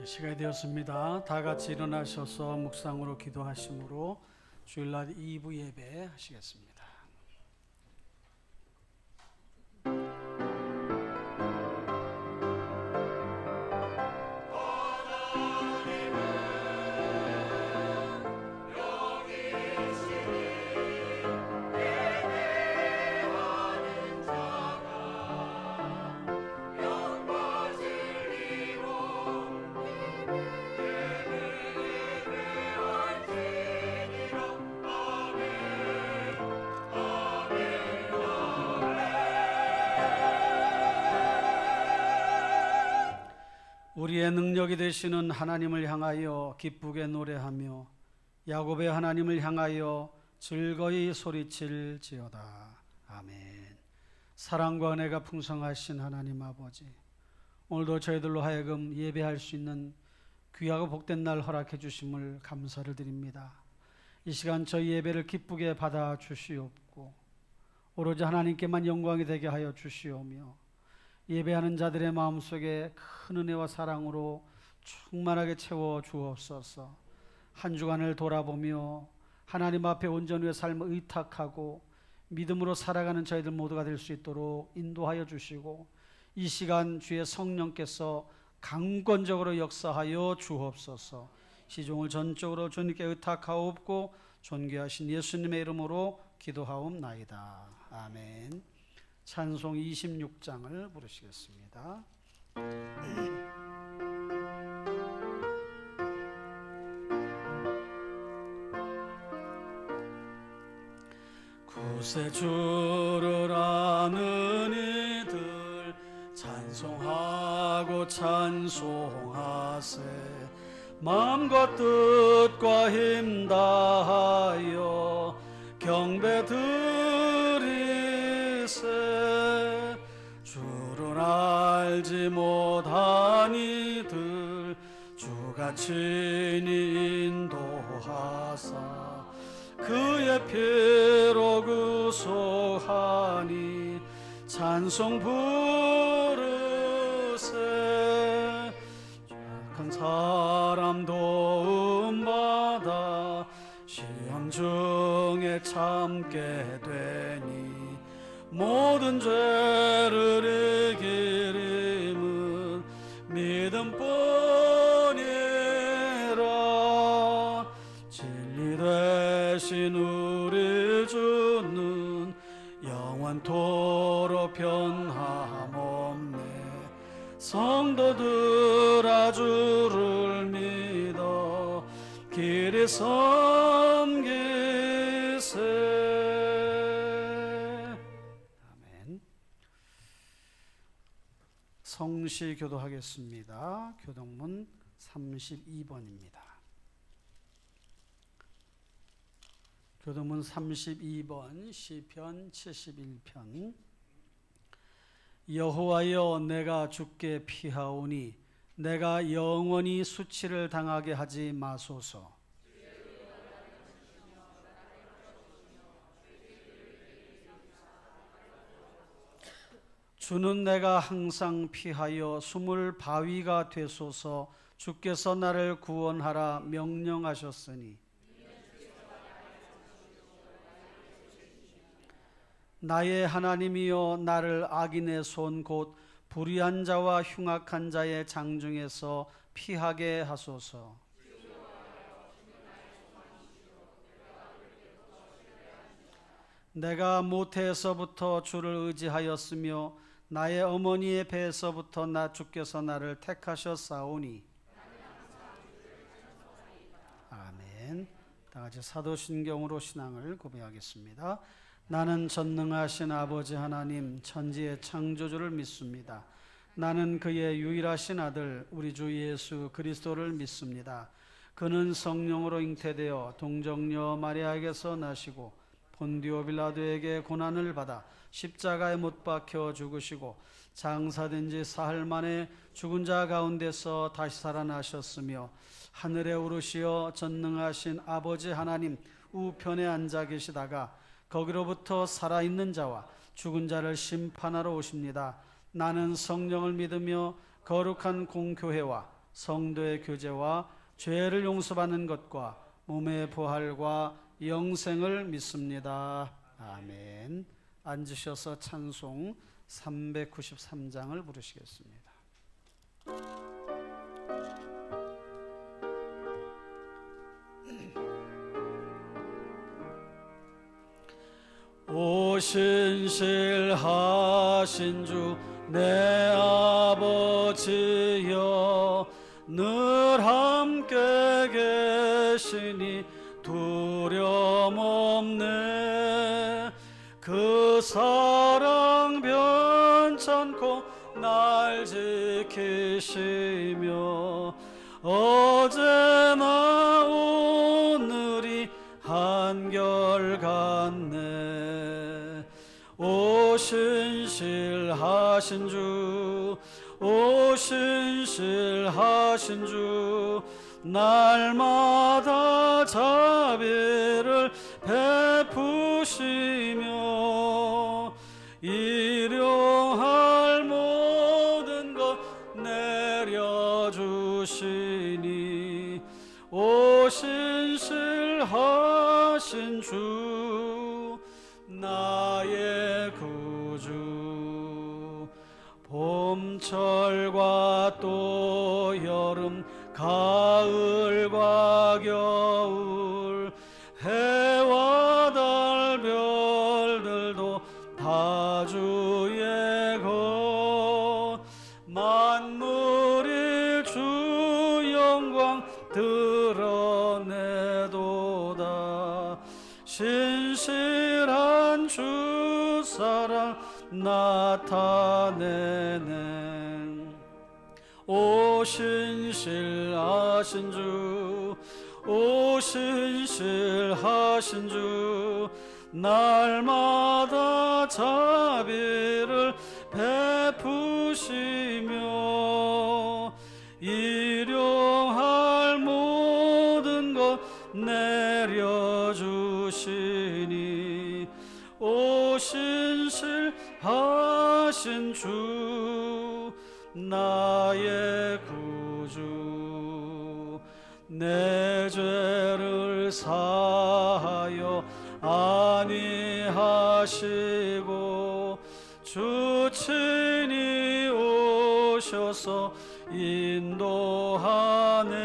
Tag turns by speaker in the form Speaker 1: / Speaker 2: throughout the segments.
Speaker 1: 시간이 되었습니다. 다 같이 일어나셔서 묵상으로 기도하심으로 주일날 2부 예배 하시겠습니다. 우리의 능력이 되시는 하나님을 향하여 기쁘게 노래하며 야곱의 하나님을 향하여 즐거이 소리칠지어다. 아멘. 사랑과 은혜가 풍성하신 하나님 아버지, 오늘도 저희들로 하여금 예배할 수 있는 귀하고 복된 날 허락해 주심을 감사를 드립니다. 이 시간 저희 예배를 기쁘게 받아 주시옵고 오로지 하나님께만 영광이 되게 하여 주시오며 예배하는 자들의 마음속에 큰 은혜와 사랑으로 충만하게 채워 주옵소서. 한 주간을 돌아보며 하나님 앞에 온전히 삶을 의탁하고 믿음으로 살아가는 저희들 모두가 될 수 있도록 인도하여 주시고 이 시간 주의 성령께서 강권적으로 역사하여 주옵소서. 시종을 전적으로 주님께 의탁하옵고 존귀하신 예수님의 이름으로 기도하옵나이다. 아멘. 찬송 26장을 부르시겠습니다. 구세주를 아는 이들 찬송하고 찬송하세. 마음과 뜻과 힘 다하여 경배 드리세. 주를 알지 못한 이들 주가 친히 인도하사 그의 피로 구속하니 찬송 부르세. 착한 사람 도움받아 시험 중에 참게 되니 모든 죄를 이기림은 믿음뿐이라. 진리 되신 우리 주는 영원토록 변함없네. 성도들아 주를 믿어 길이 섬기세. 성시 교도하겠습니다. 교동문 32번입니다. 교동문 32번 시편 71편. 여호와여 내가 주께 피하오니 내가 영원히 수치를 당하게 하지 마소서. 주는 내가 항상 피하여 숨을 바위가 되소서. 주께서 나를 구원하라 명령하셨으니 나의 하나님이여 나를 악인의 손 곧 불의한 자와 흉악한 자의 장중에서 피하게 하소서. 내가 모태에서부터 주를 의지하였으며 나의 어머니의 배에서부터 주께서 나를 택하셨사오니. 아멘. 다같이 사도신경으로 신앙을 고백하겠습니다. 나는 전능하신 아버지 하나님 천지의 창조주를 믿습니다. 나는 그의 유일하신 아들 우리 주 예수 그리스도를 믿습니다. 그는 성령으로 잉태되어 동정녀 마리아에게서 나시고 본디오 빌라도에게 고난을 받아 십자가에 못 박혀 죽으시고 장사된 지 사흘 만에 죽은 자 가운데서 다시 살아나셨으며 하늘에 오르시어 전능하신 아버지 하나님 우편에 앉아 계시다가 거기로부터 살아있는 자와 죽은 자를 심판하러 오십니다. 나는 성령을 믿으며 거룩한 공교회와 성도의 교제와 죄를 용서받는 것과 몸의 부활과 영생을 믿습니다. 아멘. 앉으셔서 찬송 393장을 부르시겠습니다. 오 신실하신 주 내 아버지여, 늘 함께 계시니 두려움 없네. 그 사랑 변찮고 날 지키시며 어제나 오늘이 한결같네. 오 신실하신 주, 오 신실하신 주, 날마다 자비를 베푸시며 일용할 모든 것 내려주시니 오 신실하신 주, 나의 구주. 봄철과 또 여름, 가을과 겨울, 해와 달 별들도 다 주의 것. 만물이 주 영광 드러내도다. 신실한 주 사랑 나타내네. 오 신실하신 주, 오 신실하신 주, 날마다 자비를 베푸시며 일용할 모든 것 내려주시니 오 신실하신 주, 나의 구주. 내 죄를 사하여 안위하시고 주 친히 오셔서 인도하네.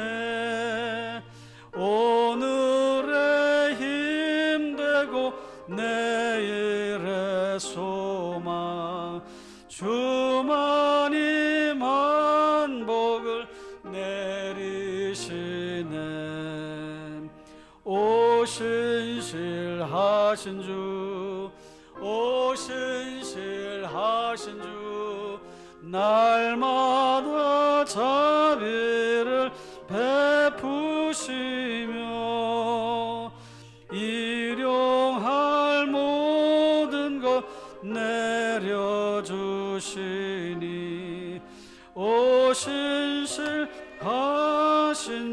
Speaker 1: 오늘의 힘되고 내일의 소망, 주만이 만복을 내리시네. 오 신실하신 주, 오 신실하신 주, 날마다 자비를 베푸시며 일용할 모든 것 내려주시니 오 신실하신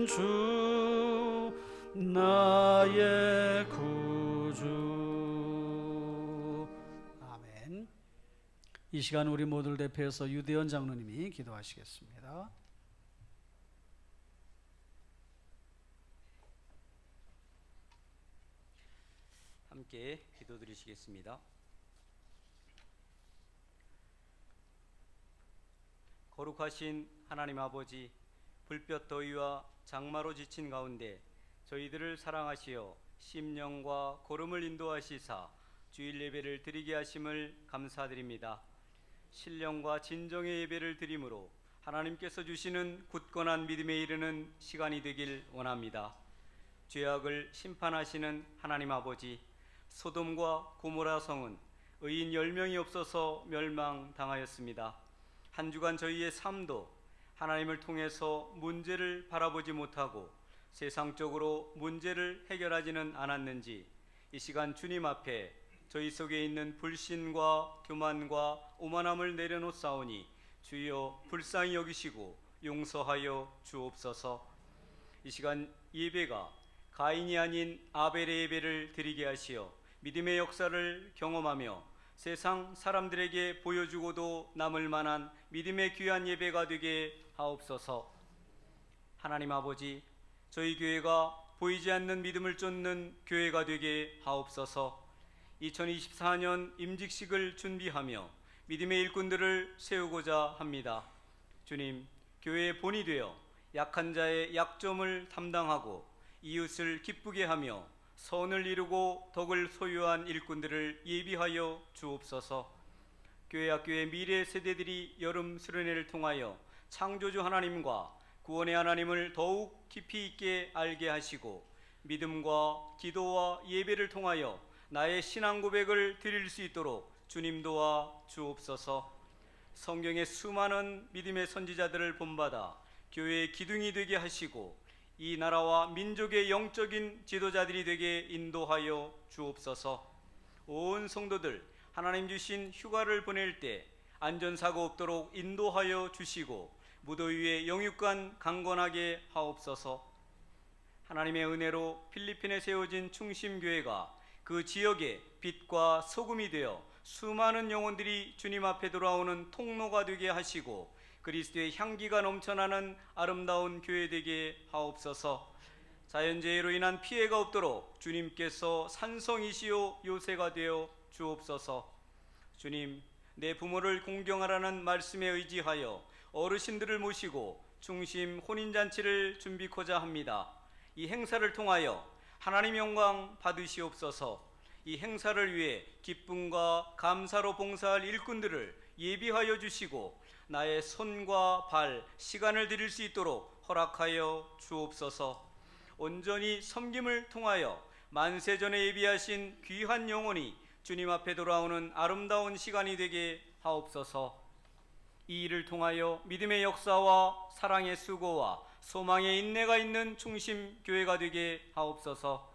Speaker 1: 주, 나의 구주. 아멘. 이 시간 우리 모두를 대표해서 유대현 장로님이 기도하시겠습니다.
Speaker 2: 함께 기도드리시겠습니다. 거룩하신 하나님 아버지, 불볕 더위와 장마로 지친 가운데 저희들을 사랑하시어 심령과 걸음을 인도하시사 주일 예배를 드리게 하심을 감사드립니다. 신령과 진정의 예배를 드림으로 하나님께서 주시는 굳건한 믿음에 이르는 시간이 되길 원합니다. 죄악을 심판하시는 하나님 아버지, 소돔과 고모라 성은 의인 10명이 없어서 멸망당하였습니다. 한 주간 저희의 삶도 하나님을 통해서 문제를 바라보지 못하고 세상적으로 문제를 해결하지는 않았는지 이 시간 주님 앞에 저희 속에 있는 불신과 교만과 오만함을 내려놓사오니 주여 불쌍히 여기시고 용서하여 주옵소서. 이 시간 예배가 가인이 아닌 아벨의 예배를 드리게 하시어 믿음의 역사를 경험하며 세상 사람들에게 보여주고도 남을 만한 믿음의 귀한 예배가 되게 하옵소서. 하나님 아버지, 저희 교회가 보이지 않는 믿음을 쫓는 교회가 되게 하옵소서. 2024년 임직식을 준비하며 믿음의 일꾼들을 세우고자 합니다. 주님, 교회의 본이 되어 약한 자의 약점을 담당하고 이웃을 기쁘게 하며 선을 이루고 덕을 소유한 일꾼들을 예비하여 주옵소서. 교회 학교의 미래 세대들이 여름 수련회를 통하여 창조주 하나님과 구원의 하나님을 더욱 깊이 있게 알게 하시고 믿음과 기도와 예배를 통하여 나의 신앙 고백을 드릴 수 있도록 주님 도와 주옵소서. 성경의 수많은 믿음의 선지자들을 본받아 교회의 기둥이 되게 하시고 이 나라와 민족의 영적인 지도자들이 되게 인도하여 주옵소서. 온 성도들 하나님 주신 휴가를 보낼 때 안전사고 없도록 인도하여 주시고 무더위에 영육간 강건하게 하옵소서. 하나님의 은혜로 필리핀에 세워진 충심교회가 그 지역의 빛과 소금이 되어 수많은 영혼들이 주님 앞에 돌아오는 통로가 되게 하시고 그리스도의 향기가 넘쳐나는 아름다운 교회 되게 하옵소서. 자연재해로 인한 피해가 없도록 주님께서 산성이시오 요새가 되어 주옵소서. 주님, 내 부모를 공경하라는 말씀에 의지하여 어르신들을 모시고 중심 혼인잔치를 준비코자 합니다. 이 행사를 통하여 하나님 영광 받으시옵소서. 이 행사를 위해 기쁨과 감사로 봉사할 일꾼들을 예비하여 주시고 나의 손과 발, 시간을 드릴 수 있도록 허락하여 주옵소서. 온전히 섬김을 통하여 만세전에 예비하신 귀한 영혼이 주님 앞에 돌아오는 아름다운 시간이 되게 하옵소서. 이 일을 통하여 믿음의 역사와 사랑의 수고와 소망의 인내가 있는 충심교회가 되게 하옵소서.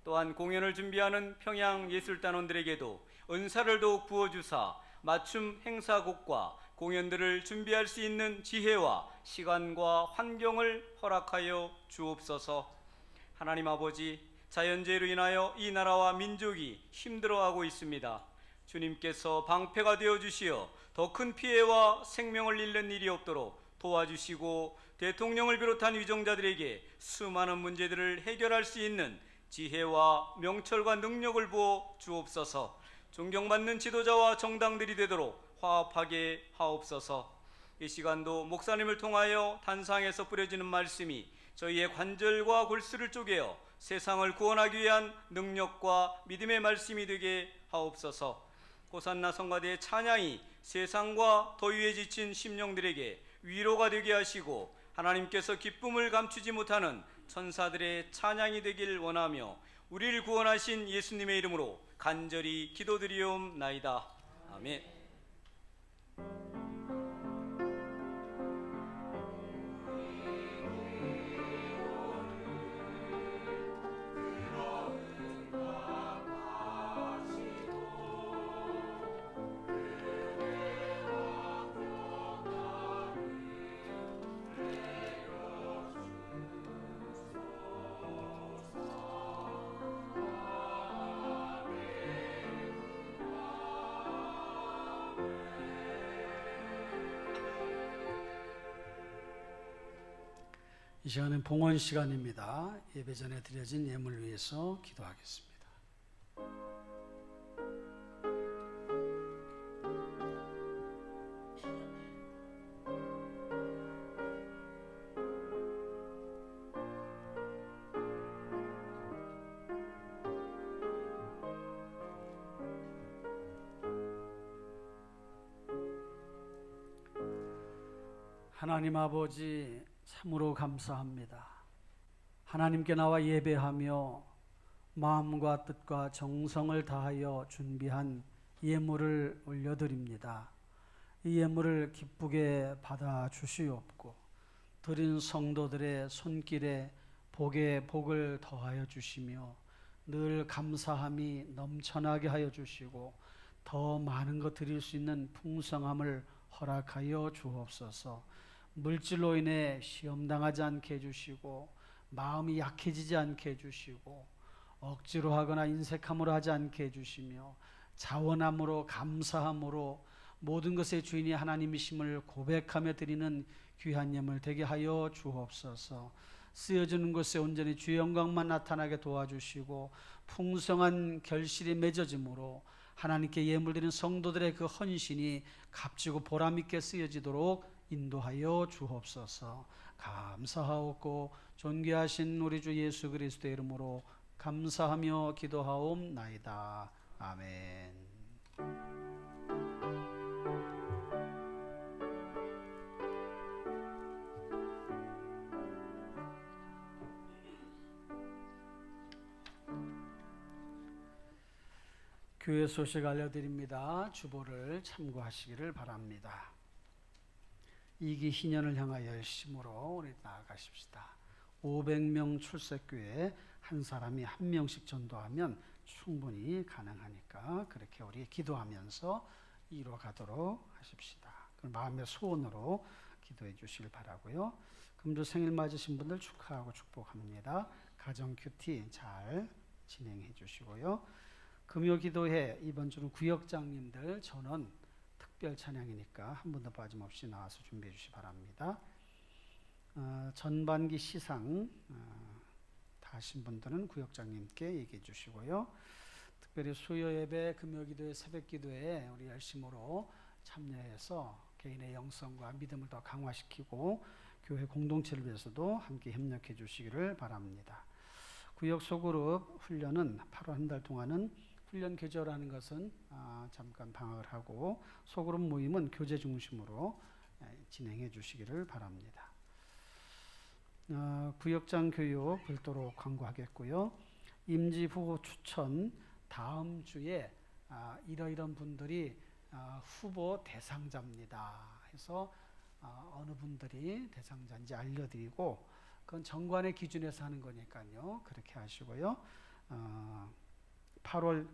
Speaker 2: 또한 공연을 준비하는 평양예술단원들에게도 은사를 더욱 부어주사 맞춤 행사곡과 공연들을 준비할 수 있는 지혜와 시간과 환경을 허락하여 주옵소서. 하나님 아버지, 자연재해로 인하여 이 나라와 민족이 힘들어하고 있습니다. 주님께서 방패가 되어주시어 더 큰 피해와 생명을 잃는 일이 없도록 도와주시고 대통령을 비롯한 위정자들에게 수많은 문제들을 해결할 수 있는 지혜와 명철과 능력을 부어 주옵소서. 존경받는 지도자와 정당들이 되도록 화합하게 하옵소서. 이 시간도 목사님을 통하여 단상에서 뿌려지는 말씀이 저희의 관절과 골수를 쪼개어 세상을 구원하기 위한 능력과 믿음의 말씀이 되게 하옵소서. 호산나 성가대의 찬양이 세상과 더위에 지친 심령들에게 위로가 되게 하시고 하나님께서 기쁨을 감추지 못하는 천사들의 찬양이 되길 원하며 우리를 구원하신 예수님의 이름으로 간절히 기도드리옵나이다. 아멘.
Speaker 1: 이 시간은 봉헌 시간입니다. 예배 전에 드려진 예물 위해서 기도하겠습니다. 하나님 아버지, 참으로 감사합니다. 하나님께 나와 예배하며 마음과 뜻과 정성을 다하여 준비한 예물을 올려드립니다. 이 예물을 기쁘게 받아 주시옵고 드린 성도들의 손길에 복에 복을 더하여 주시며 늘 감사함이 넘쳐나게 하여 주시고 더 많은 것 드릴 수 있는 풍성함을 허락하여 주옵소서. 물질로 인해 시험당하지 않게 해주시고 마음이 약해지지 않게 해주시고 억지로 하거나 인색함으로 하지 않게 해주시며 자원함으로 감사함으로 모든 것의 주인이 하나님이심을 고백하며 드리는 귀한 예물 되게 하여 주옵소서. 쓰여지는 곳에 온전히 주의 영광만 나타나게 도와주시고 풍성한 결실이 맺어짐으로 하나님께 예물드리는 성도들의 그 헌신이 값지고 보람있게 쓰여지도록 인도하여 주옵소서. 감사하옵고 존귀하신 우리 주 예수 그리스도의 이름으로 감사하며 기도하옵나이다. 아멘. 교회 소식 알려드립니다. 주보를 참고하시기를 바랍니다. 2기 희년을 향하여 열심으로 우리 나아가십시다. 500명 출석교회 한 사람이 한 명씩 전도하면 충분히 가능하니까 그렇게 우리 기도하면서 이루어가도록 하십시다. 마음의 소원으로 기도해 주시길 바라고요. 금주 생일 맞으신 분들 축하하고 축복합니다. 가정 큐티 잘 진행해 주시고요. 금요 기도회 이번 주는 구역장님들 전원 특별 찬양이니까 한 분도 빠짐없이 나와서 준비해 주시기 바랍니다. 전반기 시상 다 하신 분들은 구역장님께 얘기해 주시고요. 특별히 수요 예배, 금요 기도회, 새벽 기도회에 우리 열심으로 참여해서 개인의 영성과 믿음을 더 강화시키고 교회 공동체를 위해서도 함께 협력해 주시기를 바랍니다. 구역 소그룹 훈련은 8월 한 달 동안은 훈련 교제라는 것은 잠깐 방학을 하고 소그룹 모임은 교제 중심으로 진행해 주시기를 바랍니다. 구역장 교육 별도로 광고하겠고요. 임지 후보 추천 다음 주에 이러이런 분들이 후보 대상자입니다. 해서 어느 분들이 대상자인지 알려드리고 그건 정관의 기준에서 하는 거니까요. 그렇게 하시고요. 8월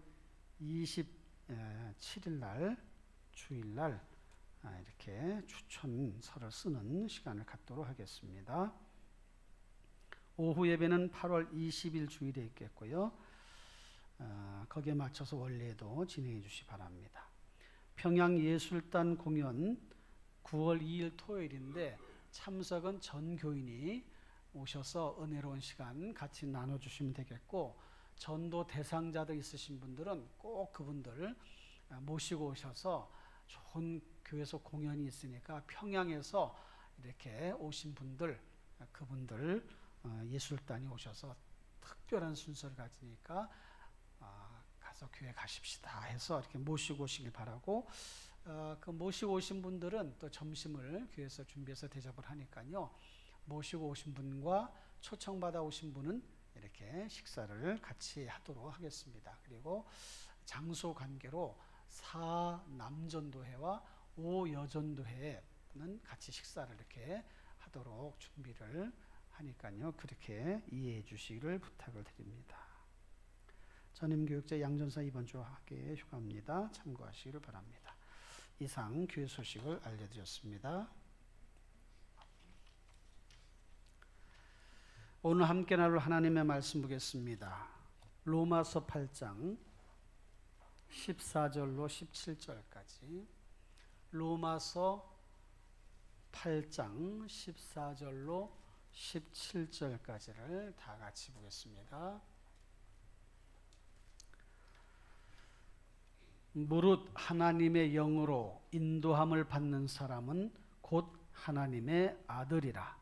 Speaker 1: 27일 날 주일날 이렇게 추천서를 쓰는 시간을 갖도록 하겠습니다. 오후 예배는 8월 20일 주일에 있겠고요. 거기에 맞춰서 원래도 진행해 주시기 바랍니다. 평양예술단 공연 9월 2일 토요일인데 참석은 전 교인이 오셔서 은혜로운 시간 같이 나눠주시면 되겠고 전도 대상자들 있으신 분들은 꼭 그분들 모시고 오셔서 좋은 교회에서 공연이 있으니까 평양에서 이렇게 오신 분들 그분들 예술단이 오셔서 특별한 순서를 가지니까 가서 교회 가십시다 해서 이렇게 모시고 오시길 바라고 그 모시고 오신 분들은 또 점심을 교회에서 준비해서 대접을 하니까요. 모시고 오신 분과 초청받아 오신 분은 이렇게 식사를 같이 하도록 하겠습니다. 그리고 장소 관계로 4남전도회와 5여전도회는 같이 식사를 이렇게 하도록 준비를 하니까요. 그렇게 이해해 주시기를 부탁을 드립니다. 전임교육자 양전사 이번 주 학계 휴가입니다. 참고하시기를 바랍니다. 이상 교회 소식을 알려드렸습니다. 오늘 함께 나눌 하나님의 말씀 보겠습니다. 로마서 8장 14절로 17절까지 로마서 8장 14절로 17절까지를 다 같이 보겠습니다. 무릇 하나님의 영으로 인도함을 받는 사람은 곧 하나님의 아들이라.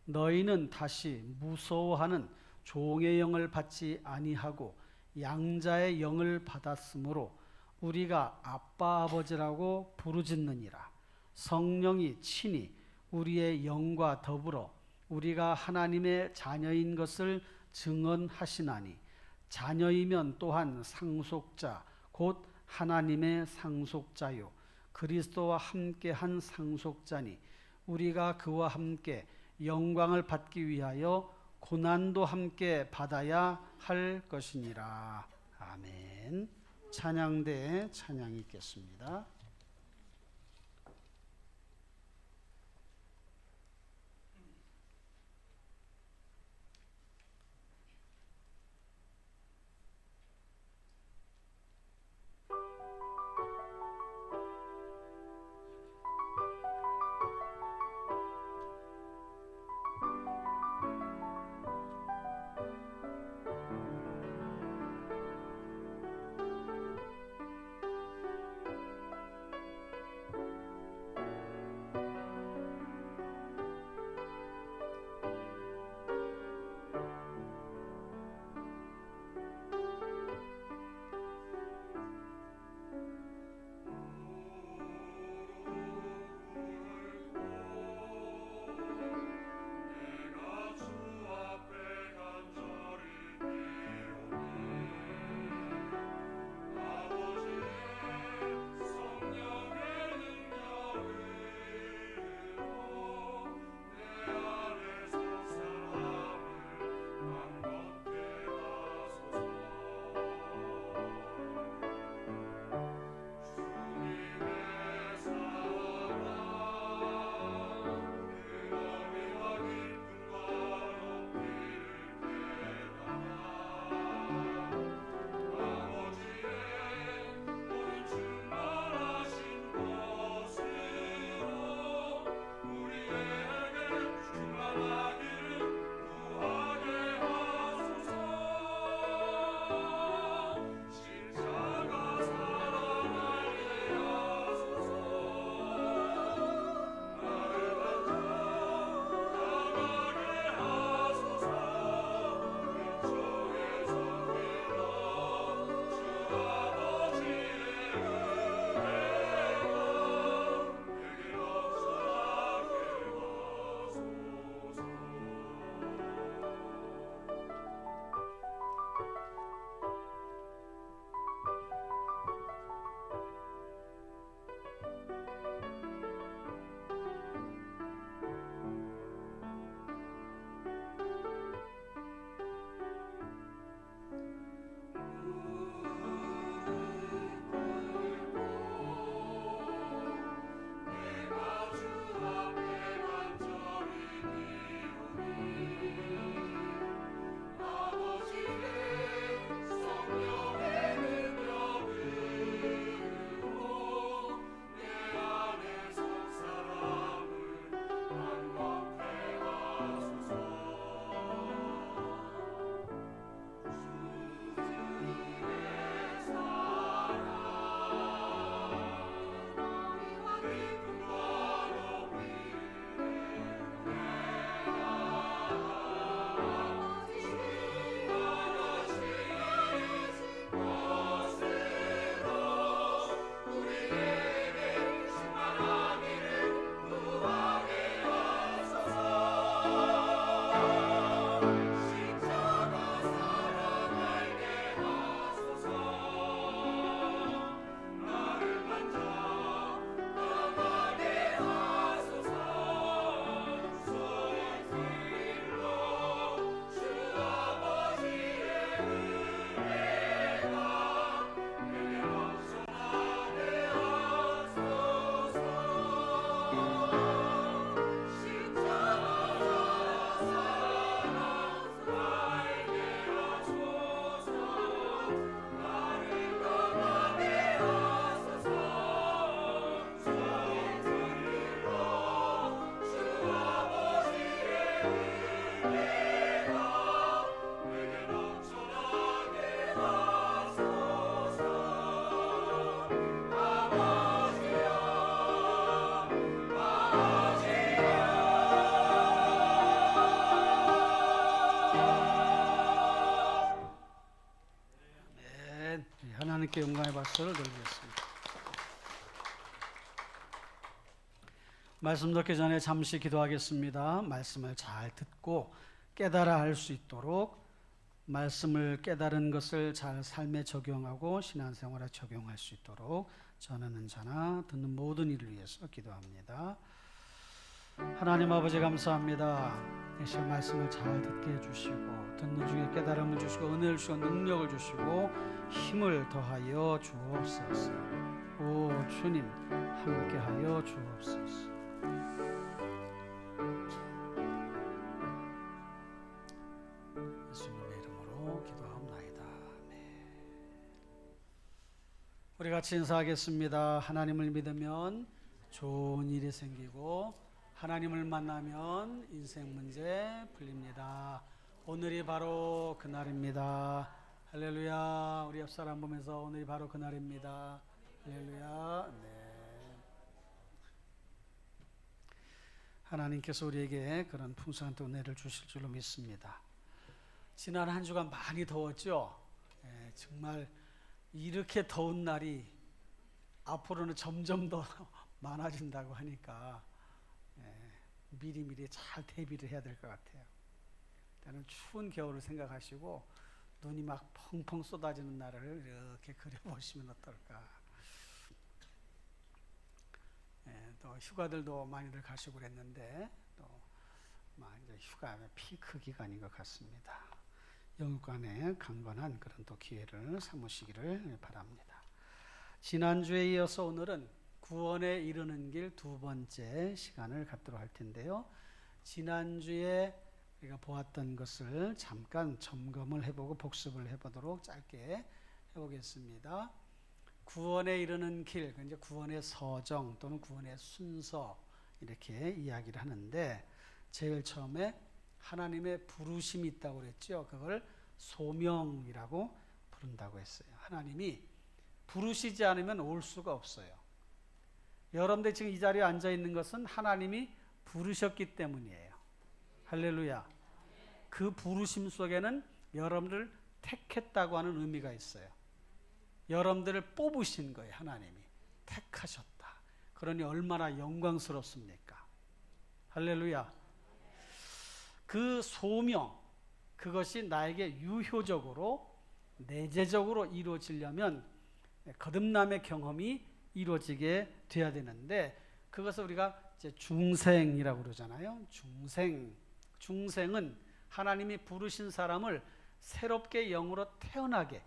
Speaker 1: 너희는 다시 무서워하는 종의 영을 받지 아니하고 양자의 영을 받았으므로 우리가 아빠 아버지라고 부르짖느니라. 성령이 친히 우리의 영과 더불어 우리가 하나님의 자녀인 것을 증언하시나니 자녀이면 또한 상속자 곧 하나님의 상속자요 그리스도와 함께한 상속자니 우리가 그와 함께 영광을 받기 위하여 고난도 함께 받아야 할 것이니라. 아멘. 찬양대에 찬양이 있겠습니다. 박수를 드리겠습니다. 말씀 듣기 전에 잠시 기도하겠습니다. 말씀을 잘 듣고 깨달아 할 수 있도록 말씀을 깨달은 것을 잘 삶에 적용하고 신앙생활에 적용할 수 있도록 전하는 자나 듣는 모든 이를 위해서 기도합니다. 하나님 아버지 감사합니다. 이 시간 말씀을 잘 듣게 해주시고 듣는 중에 깨달음을 주시고 은혜를 주시고 능력을 주시고 힘을 더하여 주옵소서. 오 주님 함께하여 주옵소서. 예수님의 이름으로 기도합나이다. 아멘. 우리 같이 인사하겠습니다. 하나님을 믿으면 좋은 일이 생기고 하나님을 만나면 인생 문제 풀립니다. 오늘이 바로 그날입니다. 할렐루야. 우리 옆 사람 보면서 오늘이 바로 그날입니다. 할렐루야. 네. 하나님께서 우리에게 그런 풍성한 은혜를 주실 줄로 믿습니다. 지난 한 주간 많이 더웠죠. 정말 이렇게 더운 날이 앞으로는 점점 더 많아진다고 하니까 미리미리 잘 대비를 해야 될 것 같아요. 일단은 추운 겨울을 생각하시고 눈이 막 펑펑 쏟아지는 날을 이렇게 그려보시면 어떨까. 또 휴가들도 많이들 가시고 그랬는데 또 이제 휴가 피크 기간인 것 같습니다. 영육간에 강건한 그런 또 기회를 삼으시기를 바랍니다. 지난주에 이어서 오늘은 구원에 이르는 길 두 번째 시간을 갖도록 할 텐데요. 지난주에 우리가 보았던 것을 잠깐 점검을 해보고 복습을 해보도록 짧게 해보겠습니다. 구원에 이르는 길, 이제 구원의 서정 또는 구원의 순서 이렇게 이야기를 하는데 제일 처음에 하나님의 부르심이 있다고 그랬죠. 그걸 소명이라고 부른다고 했어요. 하나님이 부르시지 않으면 올 수가 없어요. 여러분들 지금 이 자리에 앉아 있는 것은 하나님이 부르셨기 때문이에요. 할렐루야. 그 부르심 속에는 여러분들 택했다고 하는 의미가 있어요. 여러분들을 뽑으신 거예요. 하나님이 택하셨다. 그러니 얼마나 영광스럽습니까? 할렐루야. 그 소명, 그것이 나에게 유효적으로 내재적으로 이루어지려면 거듭남의 경험이 이루어지게 돼야 되는데 그것을 우리가 이제 중생이라고 그러잖아요. 중생은 하나님이 부르신 사람을 새롭게 영으로 태어나게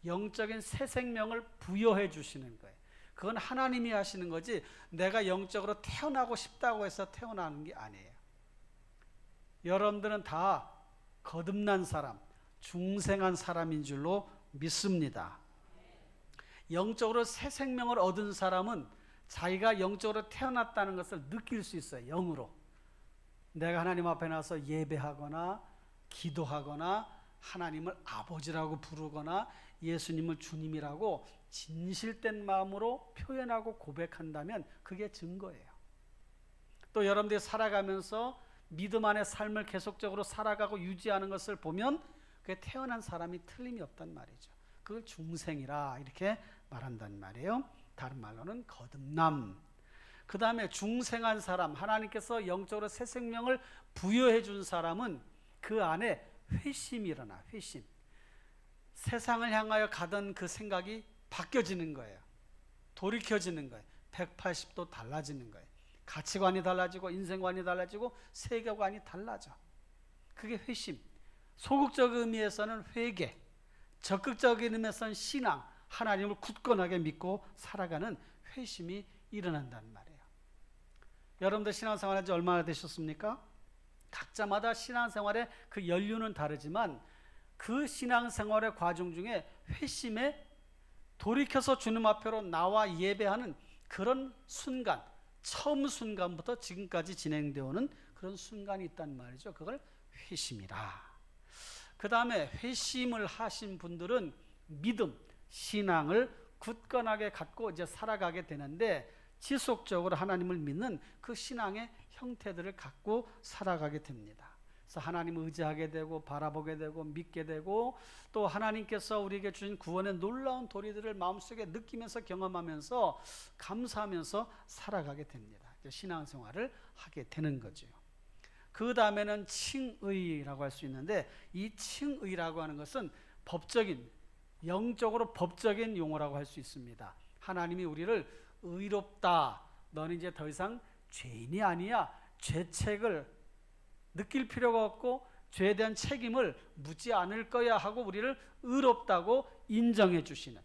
Speaker 1: 영적인 새 생명을 부여해 주시는 거예요. 그건 하나님이 하시는 거지 내가 영적으로 태어나고 싶다고 해서 태어나는 게 아니에요. 여러분들은 다 거듭난 사람, 중생한 사람인 줄로 믿습니다. 영적으로 새 생명을 얻은 사람은 자기가 영적으로 태어났다는 것을 느낄 수 있어요. 영으로. 내가 하나님 앞에 나서 예배하거나 기도하거나 하나님을 아버지라고 부르거나 예수님을 주님이라고 진실된 마음으로 표현하고 고백한다면 그게 증거예요. 또 여러분들이 살아가면서 믿음 안의 삶을 계속적으로 살아가고 유지하는 것을 보면 그게 태어난 사람이 틀림이 없단 말이죠. 그걸 중생이라 이렇게 말한단 말이에요. 다른 말로는 거듭남. 그 다음에 중생한 사람, 하나님께서 영적으로 새 생명을 부여해 준 사람은 그 안에 회심이 일어나. 회심. 세상을 향하여 가던 그 생각이 바뀌어지는 거예요. 돌이켜지는 거예요. 180도 달라지는 거예요. 가치관이 달라지고 인생관이 달라지고 세계관이 달라져. 그게 회심. 소극적 의미에서는 회개, 적극적인 의미에서는 신앙, 하나님을 굳건하게 믿고 살아가는 회심이 일어난단 말이에요. 여러분들 신앙생활 한 지 얼마나 되셨습니까? 각자마다 신앙생활의 그 연륜은 다르지만 그 신앙생활의 과정 중에 회심에 돌이켜서 주님 앞으로 나와 예배하는 그런 순간, 처음 순간부터 지금까지 진행되어 오는 그런 순간이 있단 말이죠. 그걸 회심이라. 그 다음에 회심을 하신 분들은 믿음, 신앙을 굳건하게 갖고 이제 살아가게 되는데 지속적으로 하나님을 믿는 그 신앙의 형태들을 갖고 살아가게 됩니다. 그래서 하나님을 의지하게 되고 바라보게 되고 믿게 되고 또 하나님께서 우리에게 주신 구원의 놀라운 도리들을 마음속에 느끼면서 경험하면서 감사하면서 살아가게 됩니다. 신앙생활을 하게 되는 거죠. 그 다음에는 칭의라고 할 수 있는데 이 칭의라고 하는 것은 법적인, 영적으로 법적인 용어라고 할 수 있습니다. 하나님이 우리를 의롭다, 너는 이제 더 이상 죄인이 아니야, 죄책을 느낄 필요가 없고 죄에 대한 책임을 묻지 않을 거야 하고 우리를 의롭다고 인정해 주시는,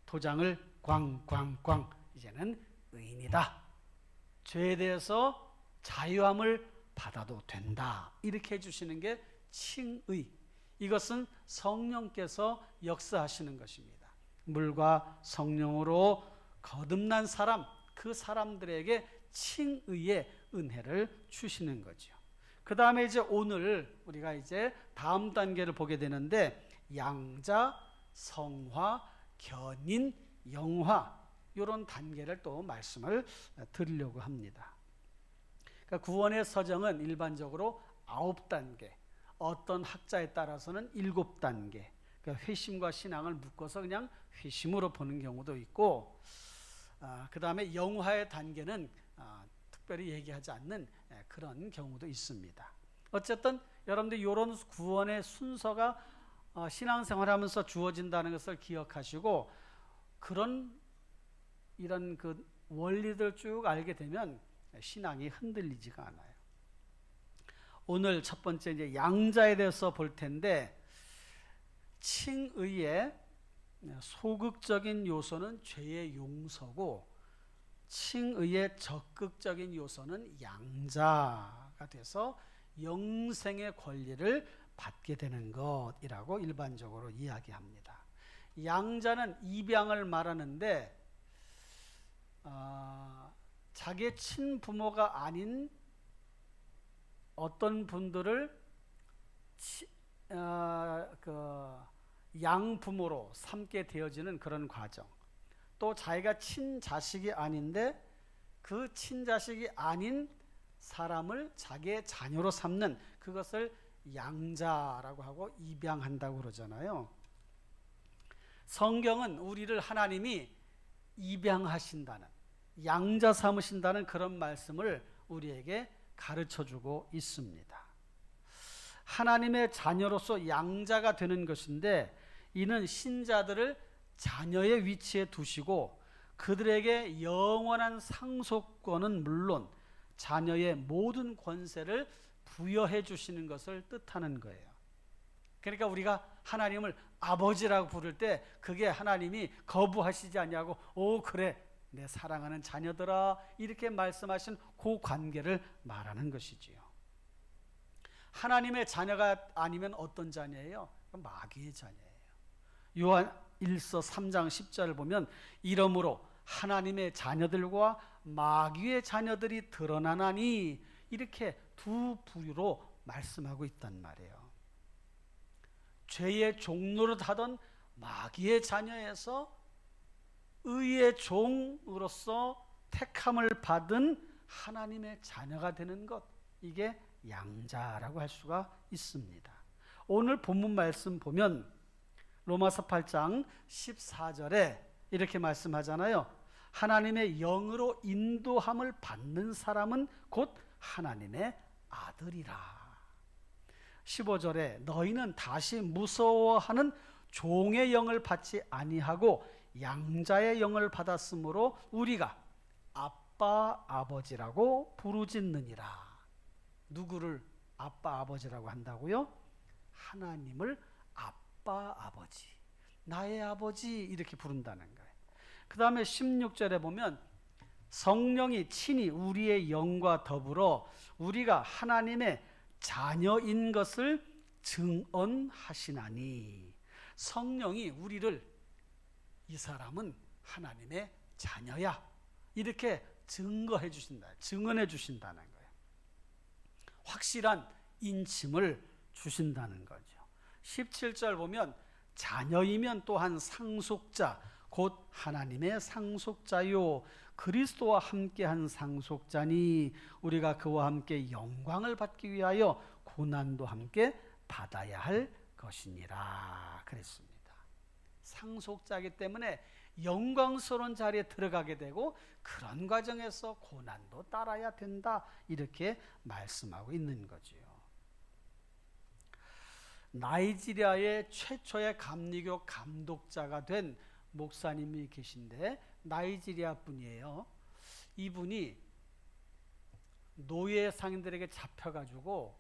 Speaker 1: 도장을 꽝꽝꽝, 이제는 의인이다, 죄에 대해서 자유함을 받아도 된다, 이렇게 해주시는 게 칭의. 이것은 성령께서 역사하시는 것입니다. 물과 성령으로 거듭난 사람, 그 사람들에게 칭의의 은혜를 주시는 거죠. 그 다음에 이제 오늘 우리가 이제 다음 단계를 보게 되는데 양자, 성화, 견인, 영화, 이런 단계를 또 말씀을 드리려고 합니다. 그러니까 구원의 서정은 일반적으로 9단계, 어떤 학자에 따라서는 7단계, 그러니까 회심과 신앙을 묶어서 그냥 회심으로 보는 경우도 있고, 그 다음에 영화의 단계는 특별히 얘기하지 않는 그런 경우도 있습니다. 어쨌든 여러분들 이런 구원의 순서가 신앙생활하면서 주어진다는 것을 기억하시고 이런 그 원리들 쭉 알게 되면 신앙이 흔들리지가 않아요. 오늘 첫 번째 이제 양자에 대해서 볼 텐데, 칭의의 소극적인 요소는 죄의 용서고 칭의의 적극적인 요소는 양자가 돼서 영생의 권리를 받게 되는 것이라고 일반적으로 이야기합니다. 양자는 입양을 말하는데 자기의 친부모가 아닌 어떤 분들을 양부모로 삼게 되어지는 그런 과정, 또 자기가 친자식이 아닌데 그 친자식이 아닌 사람을 자기의 자녀로 삼는, 그것을 양자라고 하고 입양한다고 그러잖아요. 성경은 우리를 하나님이 입양하신다는, 양자 삼으신다는 그런 말씀을 우리에게 가르쳐주고 있습니다. 하나님의 자녀로서 양자가 되는 것인데, 이는 신자들을 자녀의 위치에 두시고 그들에게 영원한 상속권은 물론 자녀의 모든 권세를 부여해 주시는 것을 뜻하는 거예요. 그러니까 우리가 하나님을 아버지라고 부를 때 그게 하나님이 거부하시지 않냐고, 오 그래 내 사랑하는 자녀들아, 이렇게 말씀하신 그 관계를 말하는 것이지요. 하나님의 자녀가 아니면 어떤 자녀예요? 마귀의 자녀예요. 요한 1서 3장 10절을 보면 이러므로 하나님의 자녀들과 마귀의 자녀들이 드러나나니, 이렇게 두 부류로 말씀하고 있단 말이에요. 죄의 종노릇 하던 마귀의 자녀에서 의의 종으로서 택함을 받은 하나님의 자녀가 되는 것, 이게 양자라고 할 수가 있습니다. 오늘 본문 말씀 보면 로마서 8장 14절에 이렇게 말씀하잖아요. 하나님의 영으로 인도함을 받는 사람은 곧 하나님의 아들이라. 15절에 너희는 다시 무서워하는 종의 영을 받지 아니하고 양자의 영을 받았으므로 우리가 아빠 아버지라고 부르짖느니라. 누구를 아빠 아버지라고 한다고요? 하나님을 아빠 아버지, 나의 아버지, 이렇게 부른다는 거예요. 그 다음에 16절에 보면 성령이 친히 우리의 영과 더불어 우리가 하나님의 자녀인 것을 증언하시나니, 성령이 우리를, 이 사람은 하나님의 자녀야, 이렇게 증거해 주신다, 증언해 주신다는 거예요. 확실한 인침을 주신다는 거죠. 17절 보면 자녀이면 또한 상속자, 곧 하나님의 상속자요 그리스도와 함께한 상속자니 우리가 그와 함께 영광을 받기 위하여 고난도 함께 받아야 할 것이니라 그랬습니다. 상속자이기 때문에 영광스러운 자리에 들어가게 되고 그런 과정에서 고난도 따라야 된다 이렇게 말씀하고 있는 거지요. 나이지리아의 최초의 감리교 감독자가 된 목사님이 계신데 나이지리아 분이에요. 이분이 노예 상인들에게 잡혀가지고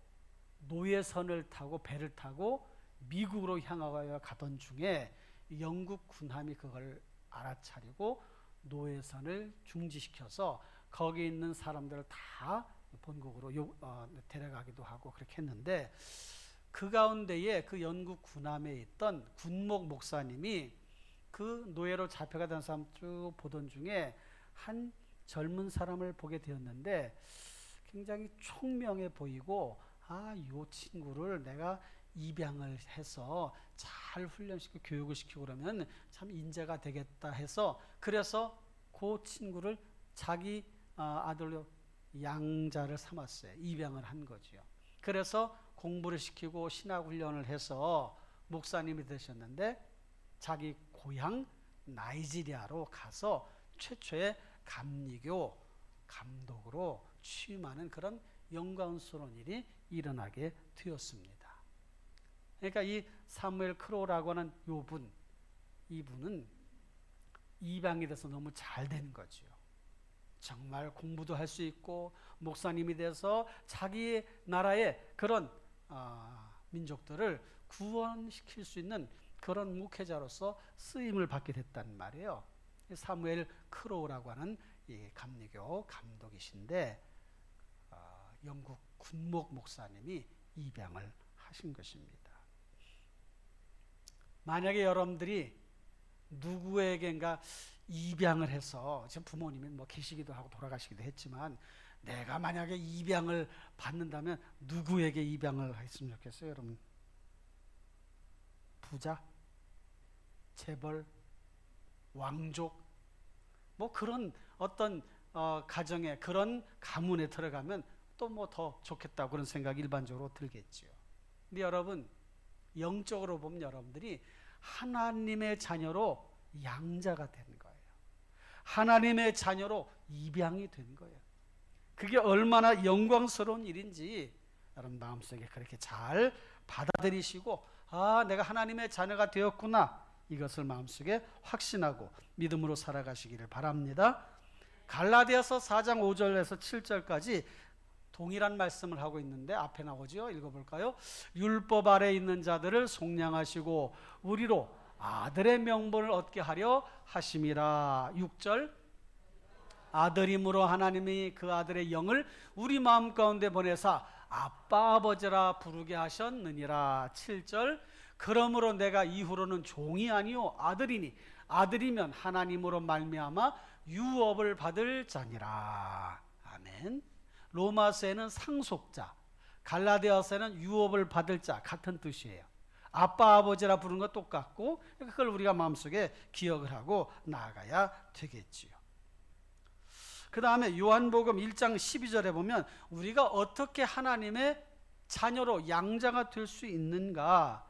Speaker 1: 노예선을 타고 배를 타고 미국으로 향하여 가던 중에 영국 군함이 그걸 알아차리고 노예선을 중지시켜서 거기 있는 사람들을 다 본국으로 데려가기도 하고 그렇게 했는데 그 가운데에 그 영국 군함에 있던 군목 목사님이 그 노예로 잡혀가던 사람 쭉 보던 중에 한 젊은 사람을 보게 되었는데 굉장히 총명해 보이고 이 친구를 내가 입양을 해서 잘 훈련시키고 교육을 시키고 그러면 참 인재가 되겠다 해서 그래서 그 친구를 자기 아들로 양자를 삼았어요. 입양을 한 거죠. 그래서 공부를 시키고 신학훈련을 해서 목사님이 되셨는데 자기 고향 나이지리아로 가서 최초의 감리교 감독으로 취임하는 그런 영광스러운 일이 일어나게 되었습니다. 그러니까 이 사무엘 크로우라고 하는 이분은 입양이 돼서 너무 잘 된 거죠. 정말 공부도 할 수 있고 목사님이 돼서 자기 나라의 그런 민족들을 구원시킬 수 있는 그런 목회자로서 쓰임을 받게 됐단 말이에요. 사무엘 크로우라고 하는 이 감리교 감독이신데 영국 군목 목사님이 입양을 하신 것입니다. 만약에 여러분들이 누구에겐가 입양을 해서 지금 부모님이 계시기도 하고 돌아가시기도 했지만 내가 만약에 입양을 받는다면 누구에게 입양을 했으면 좋겠어요, 여러분? 부자, 재벌, 왕족, 그런 어떤 가정에 그런 가문에 들어가면 또 더 좋겠다고 그런 생각이 일반적으로 들겠죠. 근데 여러분 영적으로 보면 여러분들이 하나님의 자녀로 양자가 된 거예요. 하나님의 자녀로 입양이 된 거예요. 그게 얼마나 영광스러운 일인지 여러분 마음속에 그렇게 잘 받아들이시고 내가 하나님의 자녀가 되었구나 이것을 마음속에 확신하고 믿음으로 살아가시기를 바랍니다. 갈라디아서 4장 5절에서 7절까지 동일한 말씀을 하고 있는데 앞에 나오죠. 읽어볼까요? 율법 아래 있는 자들을 속량하시고 우리로 아들의 명분을 얻게 하려 하심이라. 6절 아들임으로 하나님이 그 아들의 영을 우리 마음 가운데 보내사 아빠 아버지라 부르게 하셨느니라. 7절 그러므로 내가 이후로는 종이 아니요 아들이니 아들이면 하나님으로 말미암아 유업을 받을 자니라. 아멘. 로마서에는 상속자, 갈라디아서에는 유업을 받을 자 같은 뜻이에요. 아빠 아버지라 부르는 것 똑같고 그걸 우리가 마음속에 기억을 하고 나아가야 되겠지요. 그 다음에 요한복음 1장 12절에 보면 우리가 어떻게 하나님의 자녀로 양자가 될 수 있는가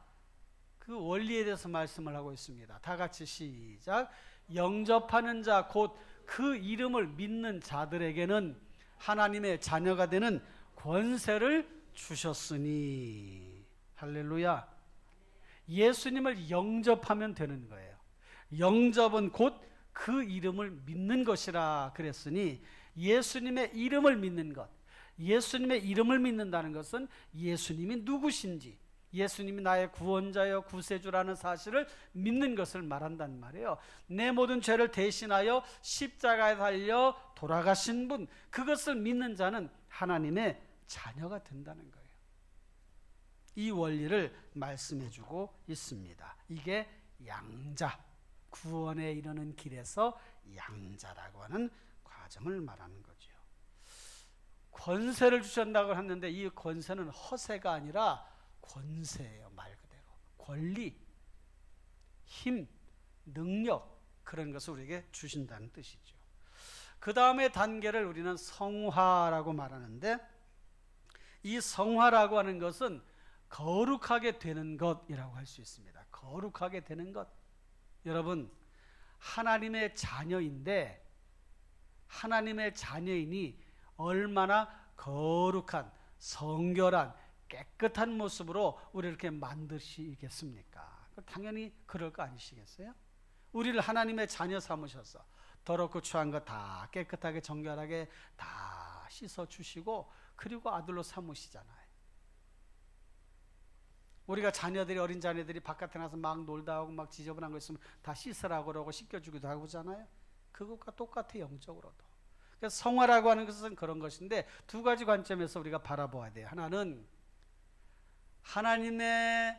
Speaker 1: 그 원리에 대해서 말씀을 하고 있습니다. 다 같이 시작. 영접하는 자 곧 그 이름을 믿는 자들에게는 하나님의 자녀가 되는 권세를 주셨으니. 할렐루야. 예수님을 영접하면 되는 거예요. 영접은 곧 그 이름을 믿는 것이라 그랬으니 예수님의 이름을 믿는 것, 예수님의 이름을 믿는다는 것은 예수님이 누구신지, 예수님이 나의 구원자여 구세주라는 사실을 믿는 것을 말한단 말이에요. 내 모든 죄를 대신하여 십자가에 달려 돌아가신 분, 그것을 믿는 자는 하나님의 자녀가 된다는 거예요. 이 원리를 말씀해주고 있습니다. 이게 양자, 구원에 이르는 길에서 양자라고 하는 과정을 말하는 거죠. 권세를 주셨다고 했는데 이 권세는 허세가 아니라 권세예요. 말 그대로 권리, 힘, 능력 그런 것을 우리에게 주신다는 뜻이죠. 그 다음에 단계를 우리는 성화라고 말하는데 이 성화라고 하는 것은 거룩하게 되는 것이라고 할 수 있습니다. 거룩하게 되는 것. 여러분, 하나님의 자녀인데 하나님의 자녀이니 얼마나 거룩한, 성결한, 깨끗한 모습으로 우리를 이렇게 만드시겠습니까? 당연히 그럴 거 아니시겠어요? 우리를 하나님의 자녀 삼으셔서 더럽고 추한 거 다 깨끗하게 정결하게 다 씻어주시고 그리고 아들로 삼으시잖아요. 우리가 자녀들이, 어린 자녀들이 바깥에 나서 막 놀다 하고 막 지저분한 거 있으면 다 씻으라고 그러고 씻겨주기도 하고 하잖아요. 그것과 똑같아, 영적으로도. 그래서 성화라고 하는 것은 그런 것인데 두 가지 관점에서 우리가 바라봐야 돼요. 하나는 하나님의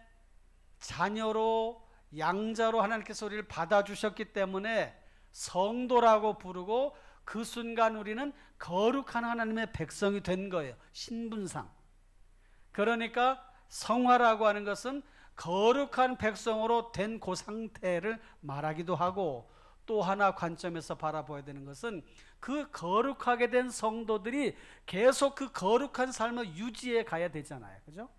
Speaker 1: 자녀로, 양자로 하나님께서 우리를 받아주셨기 때문에 성도라고 부르고 그 순간 우리는 거룩한 하나님의 백성이 된 거예요. 신분상. 그러니까 성화라고 하는 것은 거룩한 백성으로 된 그 상태를 말하기도 하고, 또 하나 관점에서 바라봐야 되는 것은 그 거룩하게 된 성도들이 계속 그 거룩한 삶을 유지해 가야 되잖아요. 그죠?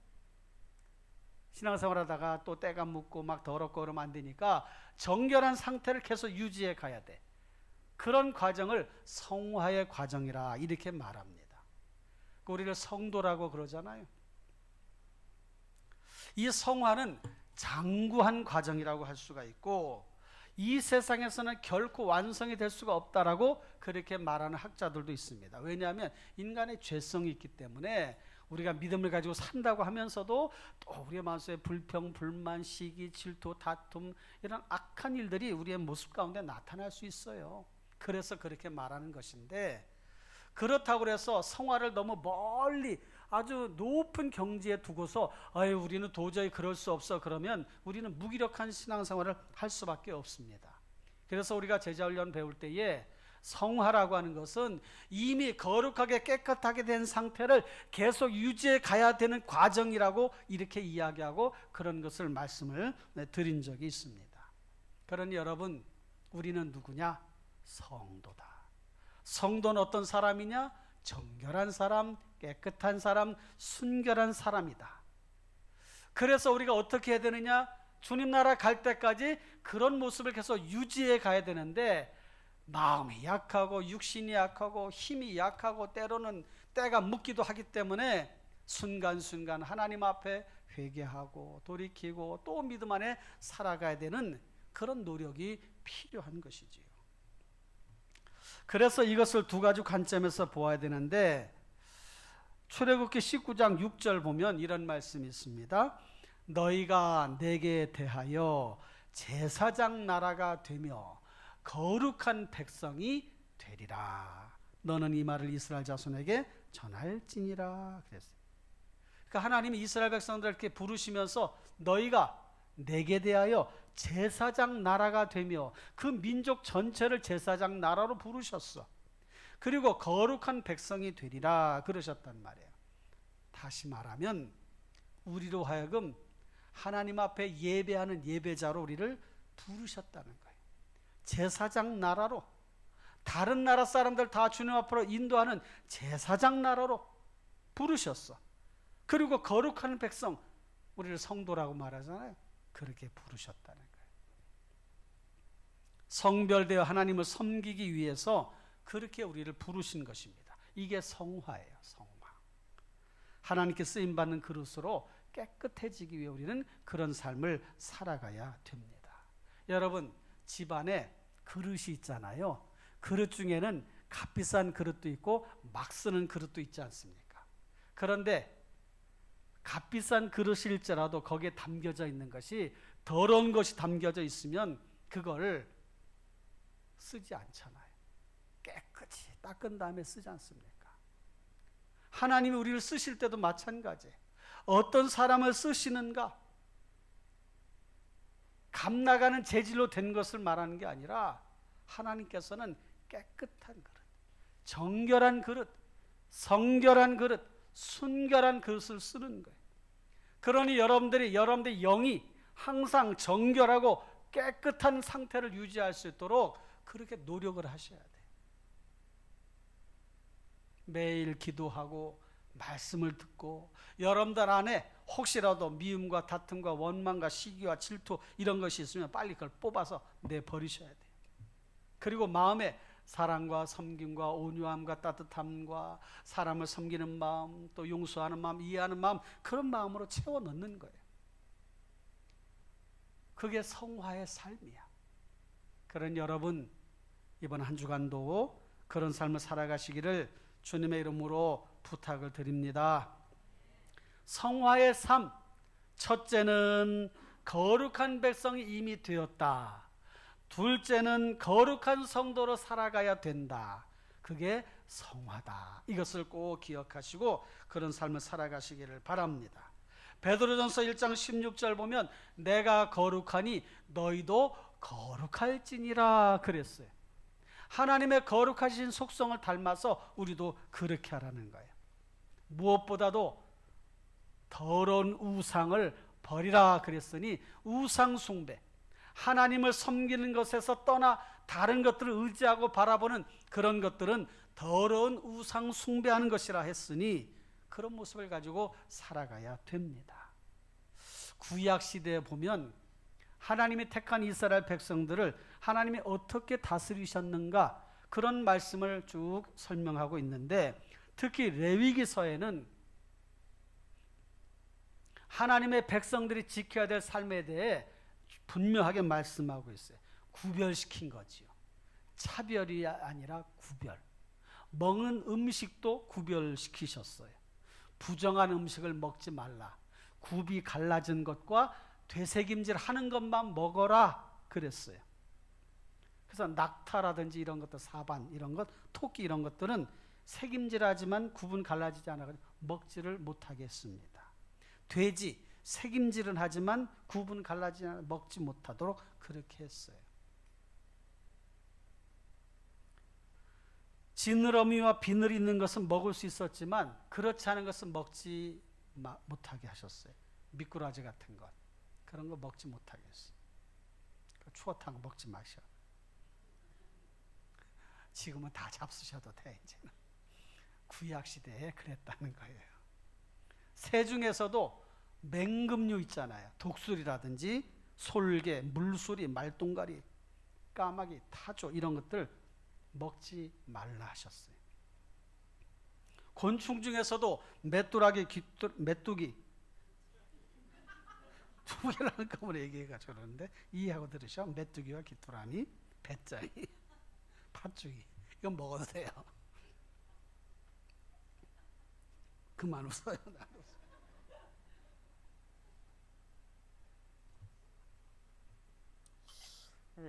Speaker 1: 신앙생활 하다가 또 때가 묻고 막 더럽고 그러면 안 되니까 정결한 상태를 계속 유지해 가야 돼. 그런 과정을 성화의 과정이라 이렇게 말합니다. 우리를 성도라고 그러잖아요. 이 성화는 장구한 과정이라고 할 수가 있고, 이 세상에서는 결코 완성이 될 수가 없다라고 그렇게 말하는 학자들도 있습니다. 왜냐하면 인간의 죄성이 있기 때문에 우리가 믿음을 가지고 산다고 하면서도 또 우리의 마음속에 불평, 불만, 시기, 질투, 다툼, 이런 악한 일들이 우리의 모습 가운데 나타날 수 있어요. 그래서 그렇게 말하는 것인데, 그렇다고 해서 성화를 너무 멀리 아주 높은 경지에 두고서 아유 우리는 도저히 그럴 수 없어 그러면 우리는 무기력한 신앙생활을 할 수밖에 없습니다. 그래서 우리가 제자훈련 배울 때에 성화라고 하는 것은 이미 거룩하게 깨끗하게 된 상태를 계속 유지해 가야 되는 과정이라고 이렇게 이야기하고 그런 것을 말씀을 드린 적이 있습니다. 그러니 여러분, 우리는 누구냐? 성도다. 성도는 어떤 사람이냐? 정결한 사람, 깨끗한 사람, 순결한 사람이다. 그래서 우리가 어떻게 해야 되느냐? 주님 나라 갈 때까지 그런 모습을 계속 유지해 가야 되는데, 마음이 약하고 육신이 약하고 힘이 약하고 때로는 때가 묻기도 하기 때문에 순간순간 하나님 앞에 회개하고 돌이키고 또 믿음 안에 살아가야 되는 그런 노력이 필요한 것이지요. 그래서 이것을 두 가지 관점에서 보아야 되는데, 출애굽기 19장 6절 보면 이런 말씀이 있습니다. 너희가 내게 대하여 제사장 나라가 되며 거룩한 백성이 되리라. 너는 이 말을 이스라엘 자손에게 전할지니라 그랬어요. 그러니까 하나님이 이스라엘 백성들을 이렇게 부르시면서 너희가 내게 대하여 제사장 나라가 되며 그 민족 전체를 제사장 나라로 부르셨어. 그리고 거룩한 백성이 되리라 그러셨단 말이에요. 다시 말하면 우리로 하여금 하나님 앞에 예배하는 예배자로 우리를 부르셨다는 거예요. 제사장 나라로, 다른 나라 사람들 다 주님 앞으로 인도하는 제사장 나라로 부르셨어. 그리고 거룩한 백성, 우리를 성도라고 말하잖아요. 그렇게 부르셨다는 거예요. 성별되어 하나님을 섬기기 위해서 그렇게 우리를 부르신 것입니다. 이게 성화예요. 성화. 하나님께 쓰임받는 그릇으로 깨끗해지기 위해 우리는 그런 삶을 살아가야 됩니다. 여러분, 집안에 그릇이 있잖아요. 그릇 중에는 값비싼 그릇도 있고 막 쓰는 그릇도 있지 않습니까? 그런데 값비싼 그릇일지라도 거기에 담겨져 있는 것이, 더러운 것이 담겨져 있으면 그걸 쓰지 않잖아요. 깨끗이 닦은 다음에 쓰지 않습니까? 하나님이 우리를 쓰실 때도 마찬가지. 어떤 사람을 쓰시는가? 값나가는 재질로 된 것을 말하는 게 아니라 하나님께서는 깨끗한 그릇, 정결한 그릇, 성결한 그릇, 순결한 그릇을 쓰는 거예요. 그러니 여러분들의 영이 항상 정결하고 깨끗한 상태를 유지할 수 있도록 그렇게 노력을 하셔야 돼요. 매일 기도하고 말씀을 듣고 여러분들 안에 혹시라도 미움과 다툼과 원망과 시기와 질투 이런 것이 있으면 빨리 그걸 뽑아서 내버리셔야 돼요. 그리고 마음에 사랑과 섬김과 온유함과 따뜻함과 사람을 섬기는 마음, 또 용서하는 마음, 이해하는 마음, 그런 마음으로 채워 넣는 거예요. 그게 성화의 삶이야. 그런 여러분, 이번 한 주간도 그런 삶을 살아가시기를 주님의 이름으로 부탁을 드립니다. 성화의 삶, 첫째는 거룩한 백성이 이미 되었다. 둘째는 거룩한 성도로 살아가야 된다. 그게 성화다. 이것을 꼭 기억하시고 그런 삶을 살아가시기를 바랍니다. 베드로전서 1장 16절 보면 내가 거룩하니 너희도 거룩할지니라 그랬어요. 하나님의 거룩하신 속성을 닮아서 우리도 그렇게 하라는 거예요. 무엇보다도 더러운 우상을 버리라 그랬으니 우상 숭배, 하나님을 섬기는 것에서 떠나 다른 것들을 의지하고 바라보는 그런 것들은 더러운 우상 숭배하는 것이라 했으니 그런 모습을 가지고 살아가야 됩니다. 구약 시대에 보면 하나님이 택한 이스라엘 백성들을 하나님이 어떻게 다스리셨는가 그런 말씀을 쭉 설명하고 있는데, 특히 레위기서에는 하나님의 백성들이 지켜야 될 삶에 대해 분명하게 말씀하고 있어요. 구별시킨 거지요. 차별이 아니라 구별. 먹는 음식도 구별시키셨어요. 부정한 음식을 먹지 말라. 굽이 갈라진 것과 되새김질 하는 것만 먹어라 그랬어요. 그래서 낙타라든지 이런 것들, 사반 이런 것, 토끼 이런 것들은 새김질하지만 굽은 갈라지지 않아 먹지를 못하게 했습니다. 돼지 새김질은 하지만 굽은 갈라지지 않아 먹지 못하도록 그렇게 했어요. 지느러미와 비늘 있는 것은 먹을 수 있었지만 그렇지 않은 것은 먹지 못하게 하셨어요. 미꾸라지 같은 것, 그런 거 먹지 못하게 했어요. 추어탕 거 먹지 마셔. 지금은 다 잡수셔도 돼. 이제는 구약 시대에 그랬다는 거예요. 새 중에서도 맹금류 있잖아요. 독수리라든지 솔개, 물소리, 말똥가리, 까마귀, 타조 이런 것들 먹지 말라 하셨어요. 곤충 중에서도 메뚜라기, 메뚜기 두 개라는 거만 얘기해가지고 그러는데 이해하고 들으셔. 메뚜기와 귀뚜라미, 배짱이, 팥죽이 이건 먹어도 돼요. 그만 웃어요.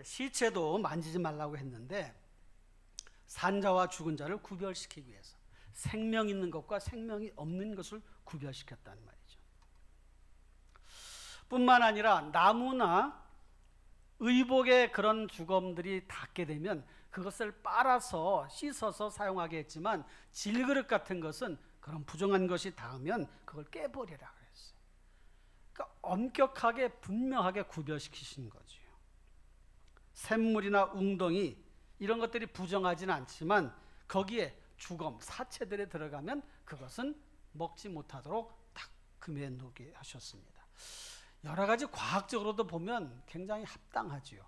Speaker 1: 시체도 만지지 말라고 했는데 산자와 죽은 자를 구별시키기 위해서 생명 있는 것과 생명이 없는 것을 구별시켰다는 말이죠. 뿐만 아니라 나무나 의복의 그런 주검들이 닿게 되면 그것을 빨아서 씻어서 사용하게 했지만 질그릇 같은 것은 그런 부정한 것이 닿으면 그걸 깨버리라 그랬어요. 그러니까 엄격하게 분명하게 구별시키신 거죠. 샘물이나 웅덩이 이런 것들이 부정하지는 않지만 거기에 주검, 사체들이 들어가면 그것은 먹지 못하도록 딱 금해 놓게 하셨습니다. 여러 가지 과학적으로도 보면 굉장히 합당하지요.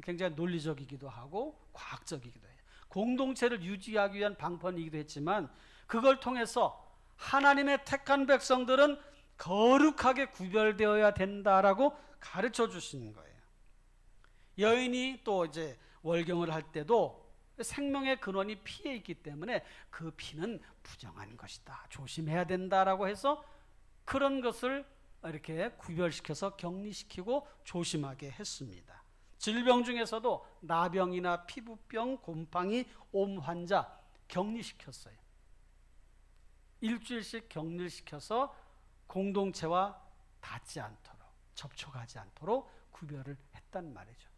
Speaker 1: 굉장히 논리적이기도 하고 과학적이기도 해요. 공동체를 유지하기 위한 방편이기도 했지만 그걸 통해서 하나님의 택한 백성들은 거룩하게 구별되어야 된다라고 가르쳐 주시는 거예요. 여인이 또 이제 월경을 할 때도 생명의 근원이 피에 있기 때문에 그 피는 부정한 것이다, 조심해야 된다라고 해서 그런 것을 이렇게 구별시켜서 격리시키고 조심하게 했습니다. 질병 중에서도 나병이나 피부병, 곰팡이, 옴 환자 격리시켰어요. 일주일씩 격리시켜서 공동체와 닿지 않도록, 접촉하지 않도록 구별을 했단 말이죠.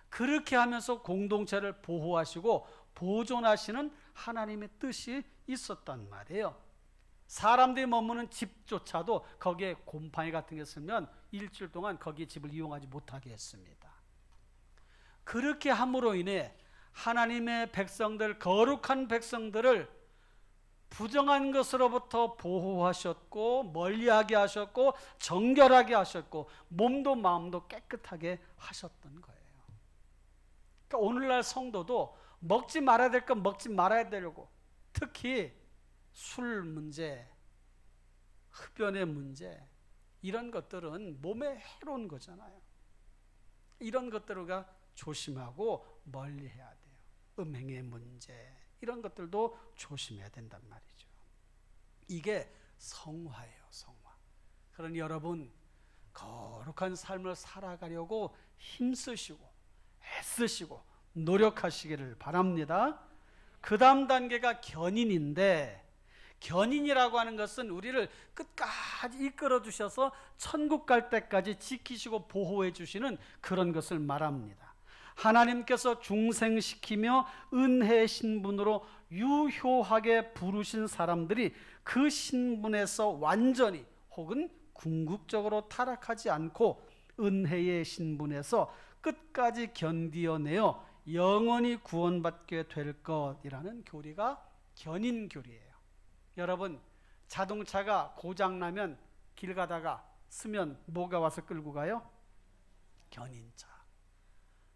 Speaker 1: 그렇게 하면서 공동체를 보호하시고 보존하시는 하나님의 뜻이 있었단 말이에요. 사람들이 머무는 집조차도 거기에 곰팡이 같은 게 있으면 일주일 동안 거기에 집을 이용하지 못하게 했습니다. 그렇게 함으로 인해 하나님의 백성들, 거룩한 백성들을 부정한 것으로부터 보호하셨고 멀리하게 하셨고 정결하게 하셨고 몸도 마음도 깨끗하게 하셨던 거예요. 그러니까 오늘날 성도도 먹지 말아야 될 건 먹지 말아야 되려고, 특히 술 문제, 흡연의 문제, 이런 것들은 몸에 해로운 거잖아요. 이런 것들을 조심하고 멀리해야 돼요. 음행의 문제, 이런 것들도 조심해야 된단 말이죠. 이게 성화예요, 성화. 그러니 여러분, 거룩한 삶을 살아가려고 힘쓰시고 애쓰시고 노력하시기를 바랍니다. 그 다음 단계가 견인인데, 견인이라고 하는 것은 우리를 끝까지 이끌어 주셔서 천국 갈 때까지 지키시고 보호해 주시는 그런 것을 말합니다. 하나님께서 중생시키며 은혜의 신분으로 유효하게 부르신 사람들이 그 신분에서 완전히 혹은 궁극적으로 타락하지 않고 은혜의 신분에서 끝까지 견디어내어 영원히 구원받게 될 것이라는 교리가 견인 교리예요. 여러분, 자동차가 고장나면 길 가다가 쓰면 뭐가 와서 끌고 가요? 견인차.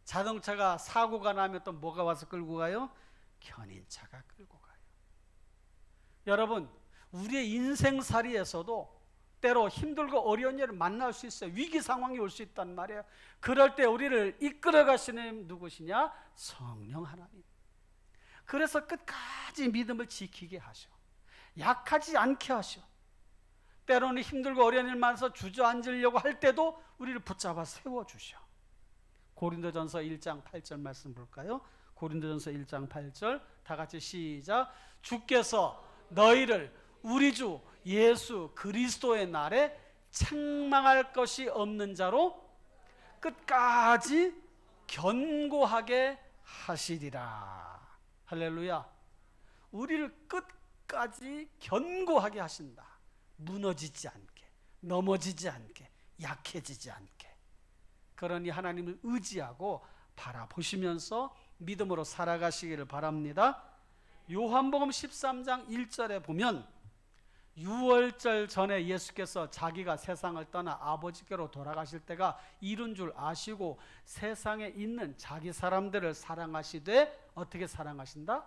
Speaker 1: 자동차가 사고가 나면 또 뭐가 와서 끌고 가요? 견인차가 끌고 가요. 여러분, 우리의 인생살이에서도 때로 힘들고 어려운 일을 만날 수 있어요. 위기 상황이 올 수 있단 말이에요. 그럴 때 우리를 이끌어 가시는 누구시냐? 성령 하나님. 그래서 끝까지 믿음을 지키게 하셔. 약하지 않게 하셔. 때로는 힘들고 어려운 일 많아서 주저앉으려고 할 때도 우리를 붙잡아 세워주셔. 고린도전서 1장 8절 말씀 볼까요? 고린도전서 1장 8절 다 같이 시작. 주께서 너희를 우리 주 예수 그리스도의 날에 책망할 것이 없는 자로 끝까지 견고하게 하시리라. 할렐루야. 우리를 끝까지 견고하게 하신다. 무너지지 않게, 넘어지지 않게, 약해지지 않게. 그러니 하나님을 의지하고 바라보시면서 믿음으로 살아가시기를 바랍니다. 요한복음 13장 1절에 보면 유월절 전에 예수께서 자기가 세상을 떠나 아버지께로 돌아가실 때가 이른 줄 아시고 세상에 있는 자기 사람들을 사랑하시되 어떻게 사랑하신다?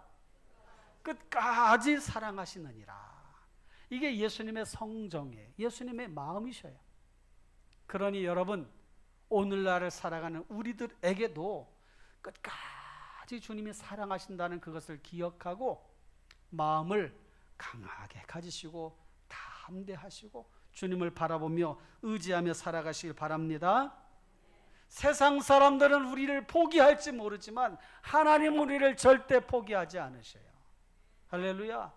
Speaker 1: 끝까지 사랑하시느니라. 이게 예수님의 성정이에요. 예수님의 마음이셔요. 그러니 여러분, 오늘날을 살아가는 우리들에게도 끝까지 주님이 사랑하신다는 그것을 기억하고 마음을 강하게 가지시고 담대하시고 주님을 바라보며 의지하며 살아가시길 바랍니다. 세상 사람들은 우리를 포기할지 모르지만 하나님 우리를 절대 포기하지 않으셔요. 할렐루야.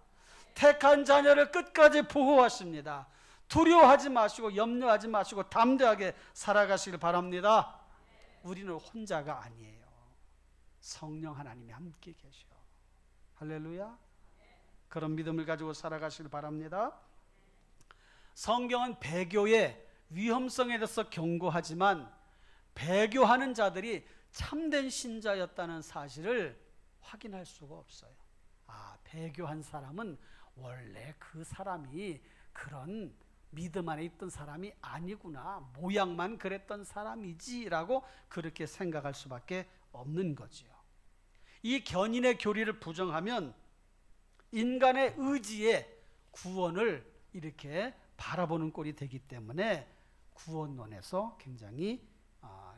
Speaker 1: 택한 자녀를 끝까지 보호하십니다. 두려워하지 마시고 염려하지 마시고 담대하게 살아가시길 바랍니다. 우리는 혼자가 아니에요. 성령 하나님이 함께 계셔. 할렐루야. 그런 믿음을 가지고 살아가시길 바랍니다. 성경은 배교의 위험성에 대해서 경고하지만 배교하는 자들이 참된 신자였다는 사실을 확인할 수가 없어요. 배교한 사람은 원래 그 사람이 그런 믿음 안에 있던 사람이 아니구나, 모양만 그랬던 사람이지라고 그렇게 생각할 수밖에 없는 거지요. 이 견인의 교리를 부정하면 인간의 의지에 구원을 이렇게 바라보는 꼴이 되기 때문에 구원론에서 굉장히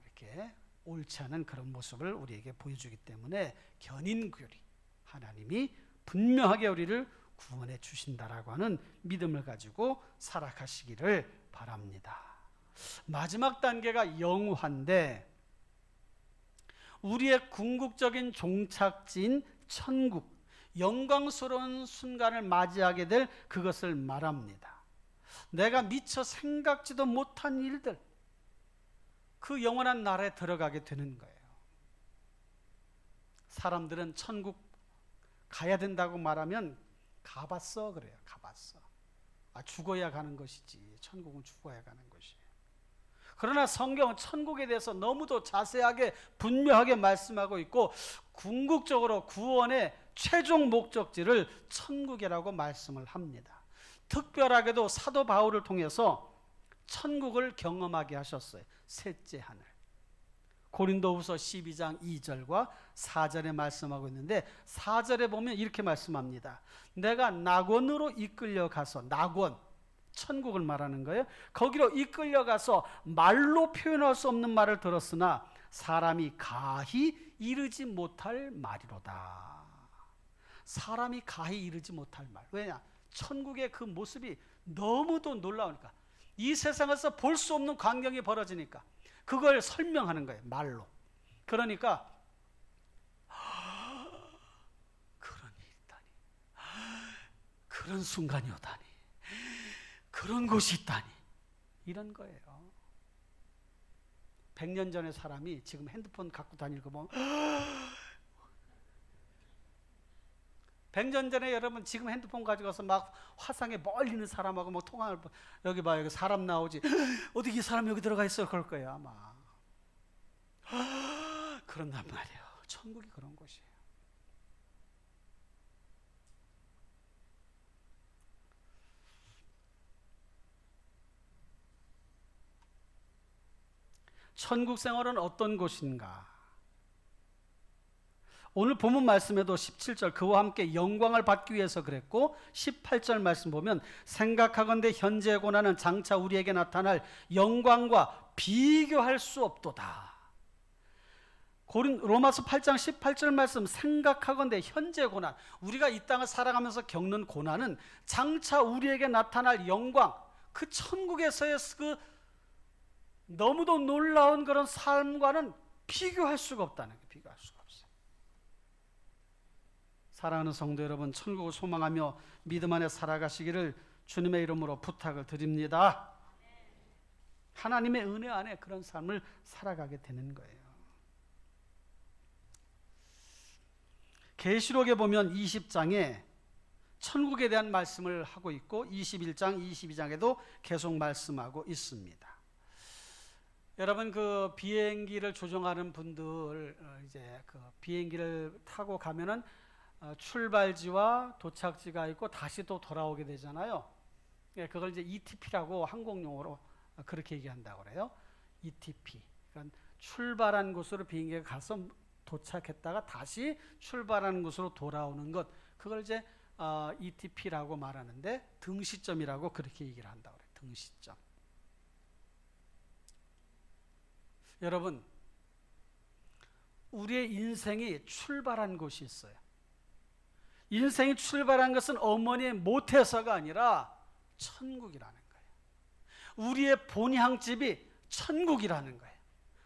Speaker 1: 이렇게 옳지 않은 그런 모습을 우리에게 보여주기 때문에 견인 교리, 하나님이 분명하게 우리를 구원해 주신다라고 하는 믿음을 가지고 살아가시기를 바랍니다. 마지막 단계가 영화인데 우리의 궁극적인 종착지인 천국, 영광스러운 순간을 맞이하게 될 그것을 말합니다. 내가 미처 생각지도 못한 일들, 그 영원한 나라에 들어가게 되는 거예요. 사람들은 천국 가야 된다고 말하면 가봤어 그래요. 가봤어. 죽어야 가는 것이지. 천국은 죽어야 가는 것이에요. 그러나 성경은 천국에 대해서 너무도 자세하게 분명하게 말씀하고 있고 궁극적으로 구원의 최종 목적지를 천국이라고 말씀을 합니다. 특별하게도 사도 바울을 통해서 천국을 경험하게 하셨어요. 셋째 하늘. 고린도후서 12장 2절과 4절에 말씀하고 있는데 4절에 보면 이렇게 말씀합니다. 내가 낙원으로 이끌려 가서, 낙원, 천국을 말하는 거예요. 거기로 이끌려 가서 말로 표현할 수 없는 말을 들었으나 사람이 가히 이르지 못할 말이로다. 사람이 가히 이르지 못할 말. 왜냐? 천국의 그 모습이 너무도 놀라우니까. 이 세상에서 볼 수 없는 광경이 벌어지니까 그걸 설명하는 거예요. 말로. 그러니까 그런 일이 있다니, 그런 순간이 오다니, 그런 곳이 있다니, 이런 거예요. 100년 전의 사람이 지금 핸드폰 갖고 다닐 거 보면 100년 전에 여러분 지금 핸드폰 가져가서 막 화상에 멀리 있는 사람하고 막 통화를, 여기 봐, 여기 사람 나오지, 어디 이 사람 여기 들어가 있어, 그럴 거예요 아마. 그런단 말이에요. 천국이 그런 곳이에요. 천국 생활은 어떤 곳인가? 오늘 본문 말씀에도 17절 그와 함께 영광을 받기 위해서 그랬고 18절 말씀 보면 생각하건대 현재의 고난은 장차 우리에게 나타날 영광과 비교할 수 없도다. 로마서 8장 18절 말씀, 생각하건대 현재 고난, 우리가 이 땅을 살아가면서 겪는 고난은 장차 우리에게 나타날 영광, 그 천국에서의 그 너무도 놀라운 그런 삶과는 비교할 수가 없다는 거예요. 비교할 수가 없어요. 사랑하는 성도 여러분, 천국을 소망하며 믿음 안에 살아가시기를 주님의 이름으로 부탁을 드립니다. 하나님의 은혜 안에 그런 삶을 살아가게 되는 거예요. 계시록에 보면 20장에 천국에 대한 말씀을 하고 있고 21장, 22장에도 계속 말씀하고 있습니다. 여러분, 그 비행기를 조종하는 분들, 이제 그 비행기를 타고 가면은 출발지와 도착지가 있고 다시 또 돌아오게 되잖아요. 그걸 이제 ETP라고 항공용어로 그렇게 얘기한다고 그래요. ETP. 그러니까 출발한 곳으로 비행기가 가서 도착했다가 다시 출발하는 곳으로 돌아오는 것, 그걸 이제 ETP라고 말하는데 등시점이라고 그렇게 얘기를 한다고 그래요. 등시점. 여러분, 우리의 인생이 출발한 곳이 있어요. 인생이 출발한 것은 어머니의 모태서가 아니라 천국이라는 거예요. 우리의 본향집이 천국이라는 거예요.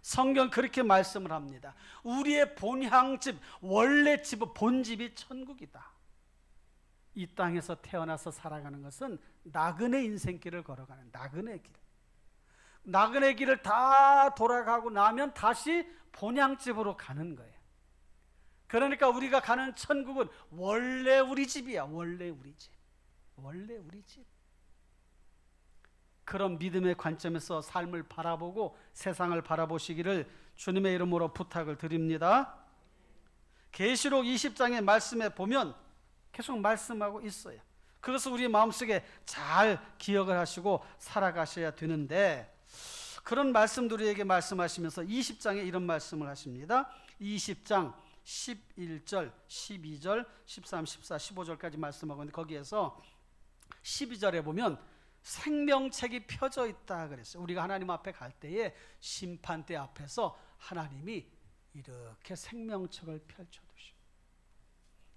Speaker 1: 성경 그렇게 말씀을 합니다. 우리의 본향집, 원래 집, 본집이 천국이다. 이 땅에서 태어나서 살아가는 것은 나그네 인생길을 걸어가는 나그네 길. 나그네 길을 다 돌아가고 나면 다시 본향집으로 가는 거예요. 그러니까 우리가 가는 천국은 원래 우리 집이야. 원래 우리 집. 원래 우리 집. 그런 믿음의 관점에서 삶을 바라보고 세상을 바라보시기를 주님의 이름으로 부탁을 드립니다. 계시록 20장의 말씀에 보면 계속 말씀하고 있어요. 그것을 우리 마음속에 잘 기억을 하시고 살아가셔야 되는데, 그런 말씀들에게 말씀하시면서 20장에 이런 말씀을 하십니다. 20장 11절, 12절, 13, 14, 15절까지 말씀하고 있는데 거기에서 12절에 보면 생명책이 펴져 있다 그랬어요. 우리가 하나님 앞에 갈 때에 심판대 앞에서 하나님이 이렇게 생명책을 펼쳐두시고,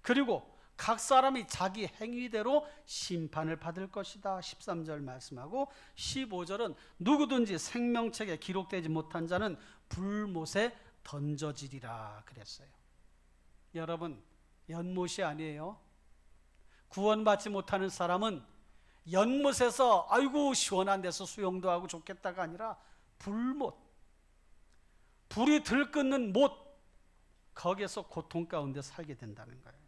Speaker 1: 그리고 각 사람이 자기 행위대로 심판을 받을 것이다 13절 말씀하고, 15절은 누구든지 생명책에 기록되지 못한 자는 불못에 던져지리라 그랬어요. 여러분, 연못이 아니에요. 구원받지 못하는 사람은 연못에서 아이고 시원한 데서 수영도 하고 좋겠다가 아니라 불못, 불이 들끓는 못, 거기에서 고통 가운데 살게 된다는 거예요.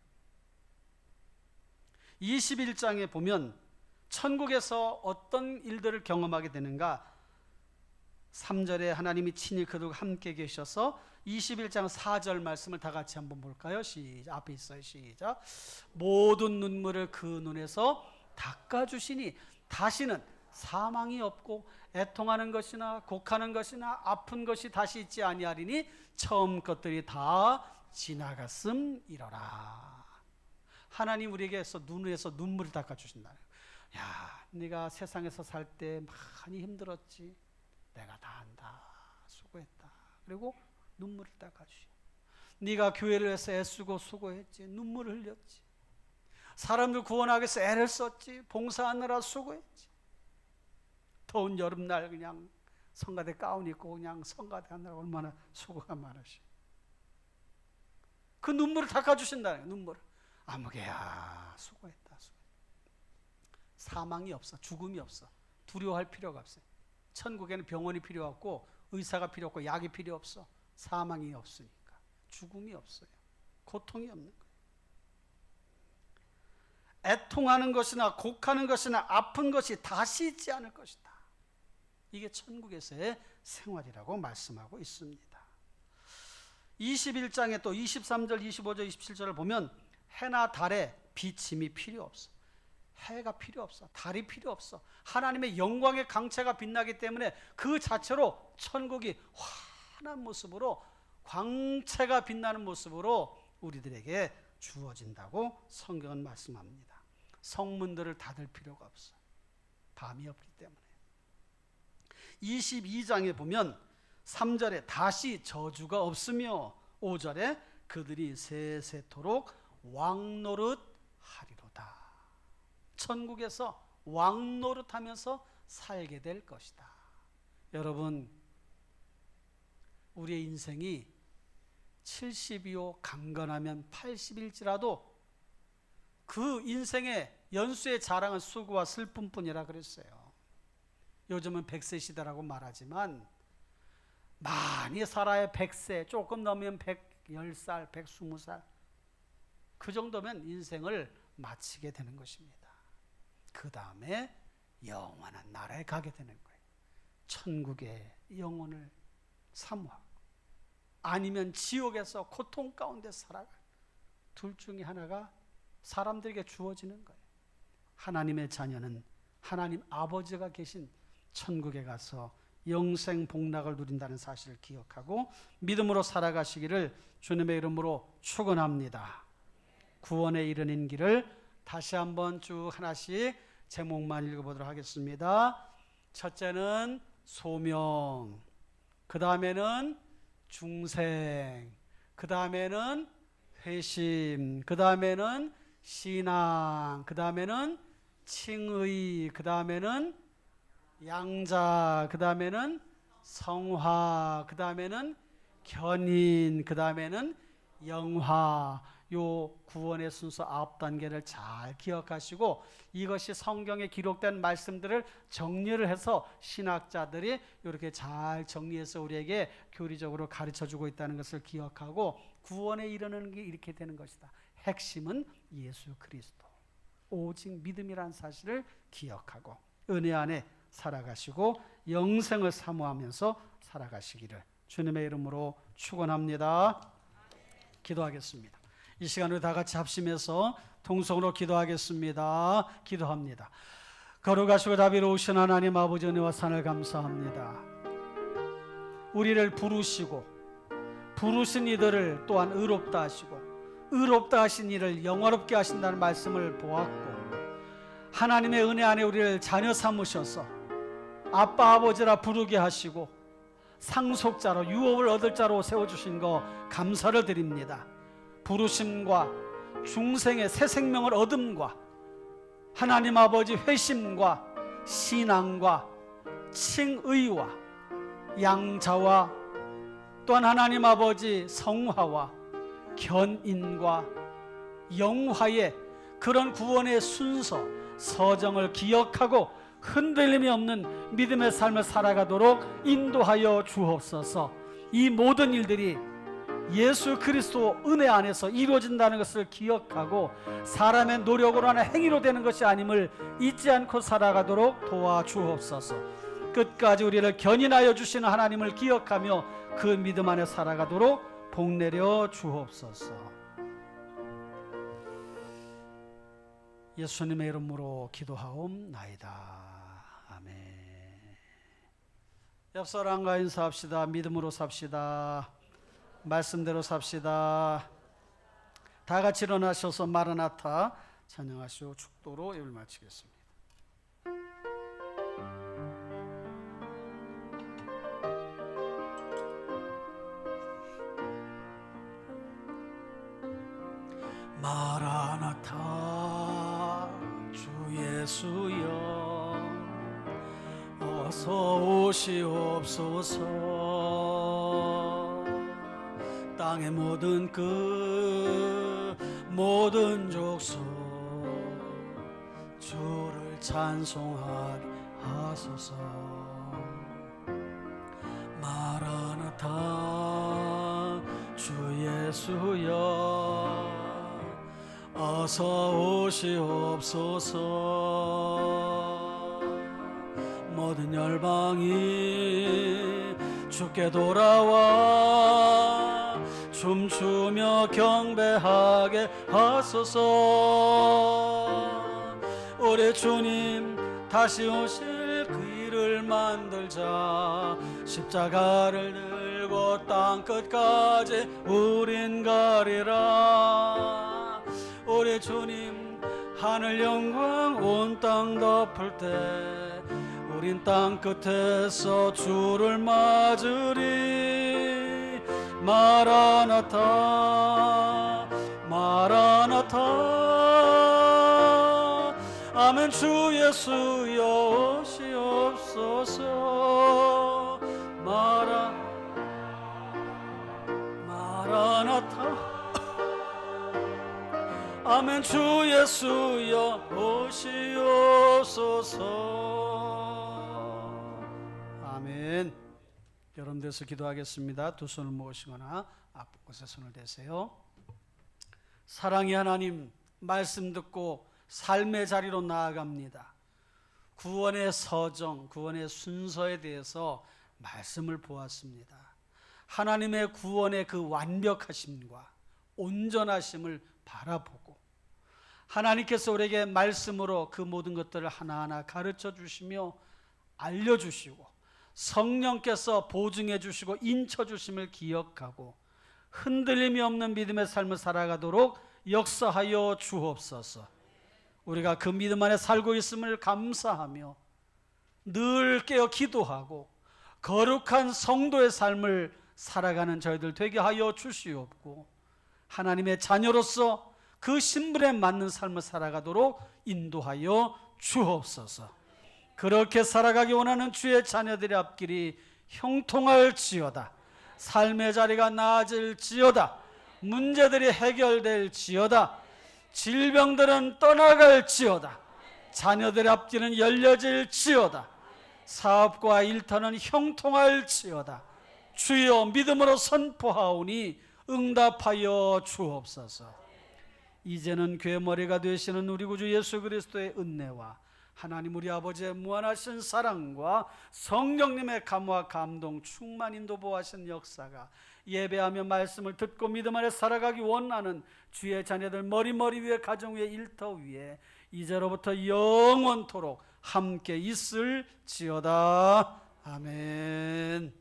Speaker 1: 21장에 보면 천국에서 어떤 일들을 경험하게 되는가, 3절에 하나님이 친히 그들과 함께 계셔서 21장 4절 말씀을 다 같이 한번 볼까요? 시작. 앞에 있어요. 시작. 모든 눈물을 그 눈에서 닦아주시니 다시는 사망이 없고 애통하는 것이나 곡하는 것이나 아픈 것이 다시 있지 아니하리니 처음 것들이 다 지나갔음이로라. 하나님 우리에게서 눈에서 눈물을 닦아주신다. 야, 네가 세상에서 살 때 많이 힘들었지. 내가 다 안다. 수고했다. 그리고 눈물을 닦아주셔. 네가 교회를 위해서 애쓰고 수고했지. 눈물을 흘렸지. 사람들 구원하기 위해서 애를 썼지. 봉사하느라 수고했지. 더운 여름날 그냥 성가대 가운 입고 그냥 성가대 하느라 얼마나 수고가 많으시. 그 눈물을 닦아주신다는 눈물을. 아무개야 수고했다. 사망이 없어. 죽음이 없어. 두려워할 필요가 없어요. 천국에는 병원이 필요 없고 의사가 필요 없고 약이 필요 없어. 사망이 없으니까. 죽음이 없어요. 고통이 없는 거예요. 애통하는 것이나 곡하는 것이나 아픈 것이 다시 있지 않을 것이다. 이게 천국에서의 생활이라고 말씀하고 있습니다. 21장에 또 23절, 25절, 27절을 보면 해나 달에 비침이 필요 없어. 해가 필요 없어. 달이 필요 없어. 하나님의 영광의 강체가 빛나기 때문에 그 자체로 천국이 환한 모습으로 광채가 빛나는 모습으로 우리들에게 주어진다고 성경은 말씀합니다. 성문들을 닫을 필요가 없어. 밤이 없기 때문에. 22장에 보면 3절에 다시 저주가 없으며 5절에 그들이 세세토록 왕노릇 하리로다. 천국에서 왕노릇하면서 살게 될 것이다. 여러분, 우리의 인생이 70이요 강건하면 80일지라도 그 인생의 연수의 자랑은 수고와 슬픔뿐이라 그랬어요. 요즘은 100세 시대라고 말하지만 많이 살아야 100세, 조금 넘으면 110살, 120살 그 정도면 인생을 마치게 되는 것입니다. 그 다음에 영원한 나라에 가게 되는 거예요. 천국의 영혼을 사모하고 아니면 지옥에서 고통 가운데 살아갈 둘 중에 하나가 사람들에게 주어지는 거예요. 하나님의 자녀는 하나님 아버지가 계신 천국에 가서 영생 복락을 누린다는 사실을 기억하고 믿음으로 살아가시기를 주님의 이름으로 축원합니다. 구원에 이르는 길을 다시 한번 쭉 하나씩 제목만 읽어보도록 하겠습니다. 첫째는 소명, 그 다음에는 중생, 그 다음에는 회심, 그 다음에는 신앙, 그 다음에는 칭의, 그 다음에는 양자, 그 다음에는 성화, 그 다음에는 견인, 그 다음에는 영화. 요 구원의 순서 9단계를 잘 기억하시고 이것이 성경에 기록된 말씀들을 정리를 해서 신학자들이 이렇게 잘 정리해서 우리에게 교리적으로 가르쳐주고 있다는 것을 기억하고 구원에 이르는 게 이렇게 되는 것이다. 핵심은 예수 그리스도, 오직 믿음이라는 사실을 기억하고 은혜 안에 살아가시고 영생을 사모하면서 살아가시기를 주님의 이름으로 축원합니다. 기도하겠습니다. 이 시간을 다 같이 합심해서 통성으로 기도하겠습니다. 기도합니다. 거룩하시고 자비로우신 하나님 아버지 은혜와 산을 감사합니다. 우리를 부르시고 부르신 이들을 또한 의롭다 하시고 의롭다 하신 이를 영화롭게 하신다는 말씀을 보았고 하나님의 은혜 안에 우리를 자녀 삼으셔서 아빠 아버지라 부르게 하시고 상속자로 유업을 얻을 자로 세워주신 거 감사를 드립니다. 부르심과 중생의 새 생명을 얻음과 하나님 아버지 회심과 신앙과 칭의와 양자와 또한 하나님 아버지 성화와 견인과 영화의 그런 구원의 순서 서정을 기억하고 흔들림이 없는 믿음의 삶을 살아가도록 인도하여 주옵소서. 이 모든 일들이 예수 그리스도 은혜 안에서 이루어진다는 것을 기억하고 사람의 노력으로 하는 행위로 되는 것이 아님을 잊지 않고 살아가도록 도와주옵소서. 끝까지 우리를 견인하여 주시는 하나님을 기억하며 그 믿음 안에 살아가도록 복 내려 주옵소서. 예수님의 이름으로 기도하옵나이다. 아멘. 옆 사람과 인사합시다. 믿음으로 삽시다. 말씀대로 삽시다. 다 같이 일어나셔서 마라나타 찬양하시오. 축도로 예배를 마치겠습니다. 마라나타 주 예수여 어서 오시옵소서. 땅의 모든 끝 모든 족속 주를 찬송하게 하소서. 마라나타 주 예수여 어서 오시옵소서. 모든 열방이 주께 돌아와 춤추며 경배하게 하소서. 우리 주님 다시 오실 그 일을 만들자. 십자가를 들고 땅끝까지 우린 가리라. 우리 주님 하늘 영광 온 땅 덮을 때 우린 땅끝에서 주를 맞으리. 마라나타 마라나타 아멘. 주 예수여 오시옵소서. 마라나타 아멘. 주 예수여 오시옵소서. 아멘. 여러분들께서 기도하겠습니다. 두 손을 모으시거나 앞곳에 손을 대세요. 사랑의 하나님, 말씀 듣고 삶의 자리로 나아갑니다. 구원의 서정, 구원의 순서에 대해서 말씀을 보았습니다. 하나님의 구원의 그 완벽하심과 온전하심을 바라보고 하나님께서 우리에게 말씀으로 그 모든 것들을 하나하나 가르쳐 주시며 알려주시고 성령께서 보증해 주시고 인쳐 주심을 기억하고 흔들림이 없는 믿음의 삶을 살아가도록 역사하여 주옵소서. 우리가 그 믿음 안에 살고 있음을 감사하며 늘 깨어 기도하고 거룩한 성도의 삶을 살아가는 저희들 되게 하여 주시옵고 하나님의 자녀로서 그 신분에 맞는 삶을 살아가도록 인도하여 주옵소서. 그렇게 살아가기 원하는 주의 자녀들의 앞길이 형통할지어다. 삶의 자리가 나아질지어다. 문제들이 해결될지어다. 질병들은 떠나갈지어다. 자녀들의 앞길은 열려질지어다. 사업과 일터는 형통할지어다. 주여 믿음으로 선포하오니 응답하여 주옵소서. 이제는 교회 머리가 되시는 우리 구주 예수 그리스도의 은혜와 하나님 우리 아버지의 무한하신 사랑과 성령님의 감화 감동 충만 인도 보호하신 역사가 예배하며 말씀을 듣고 믿음 안에 살아가기 원하는 주의 자녀들 머리 위에 가정 위에 일터 위에 이제로부터 영원토록 함께 있을지어다. 아멘.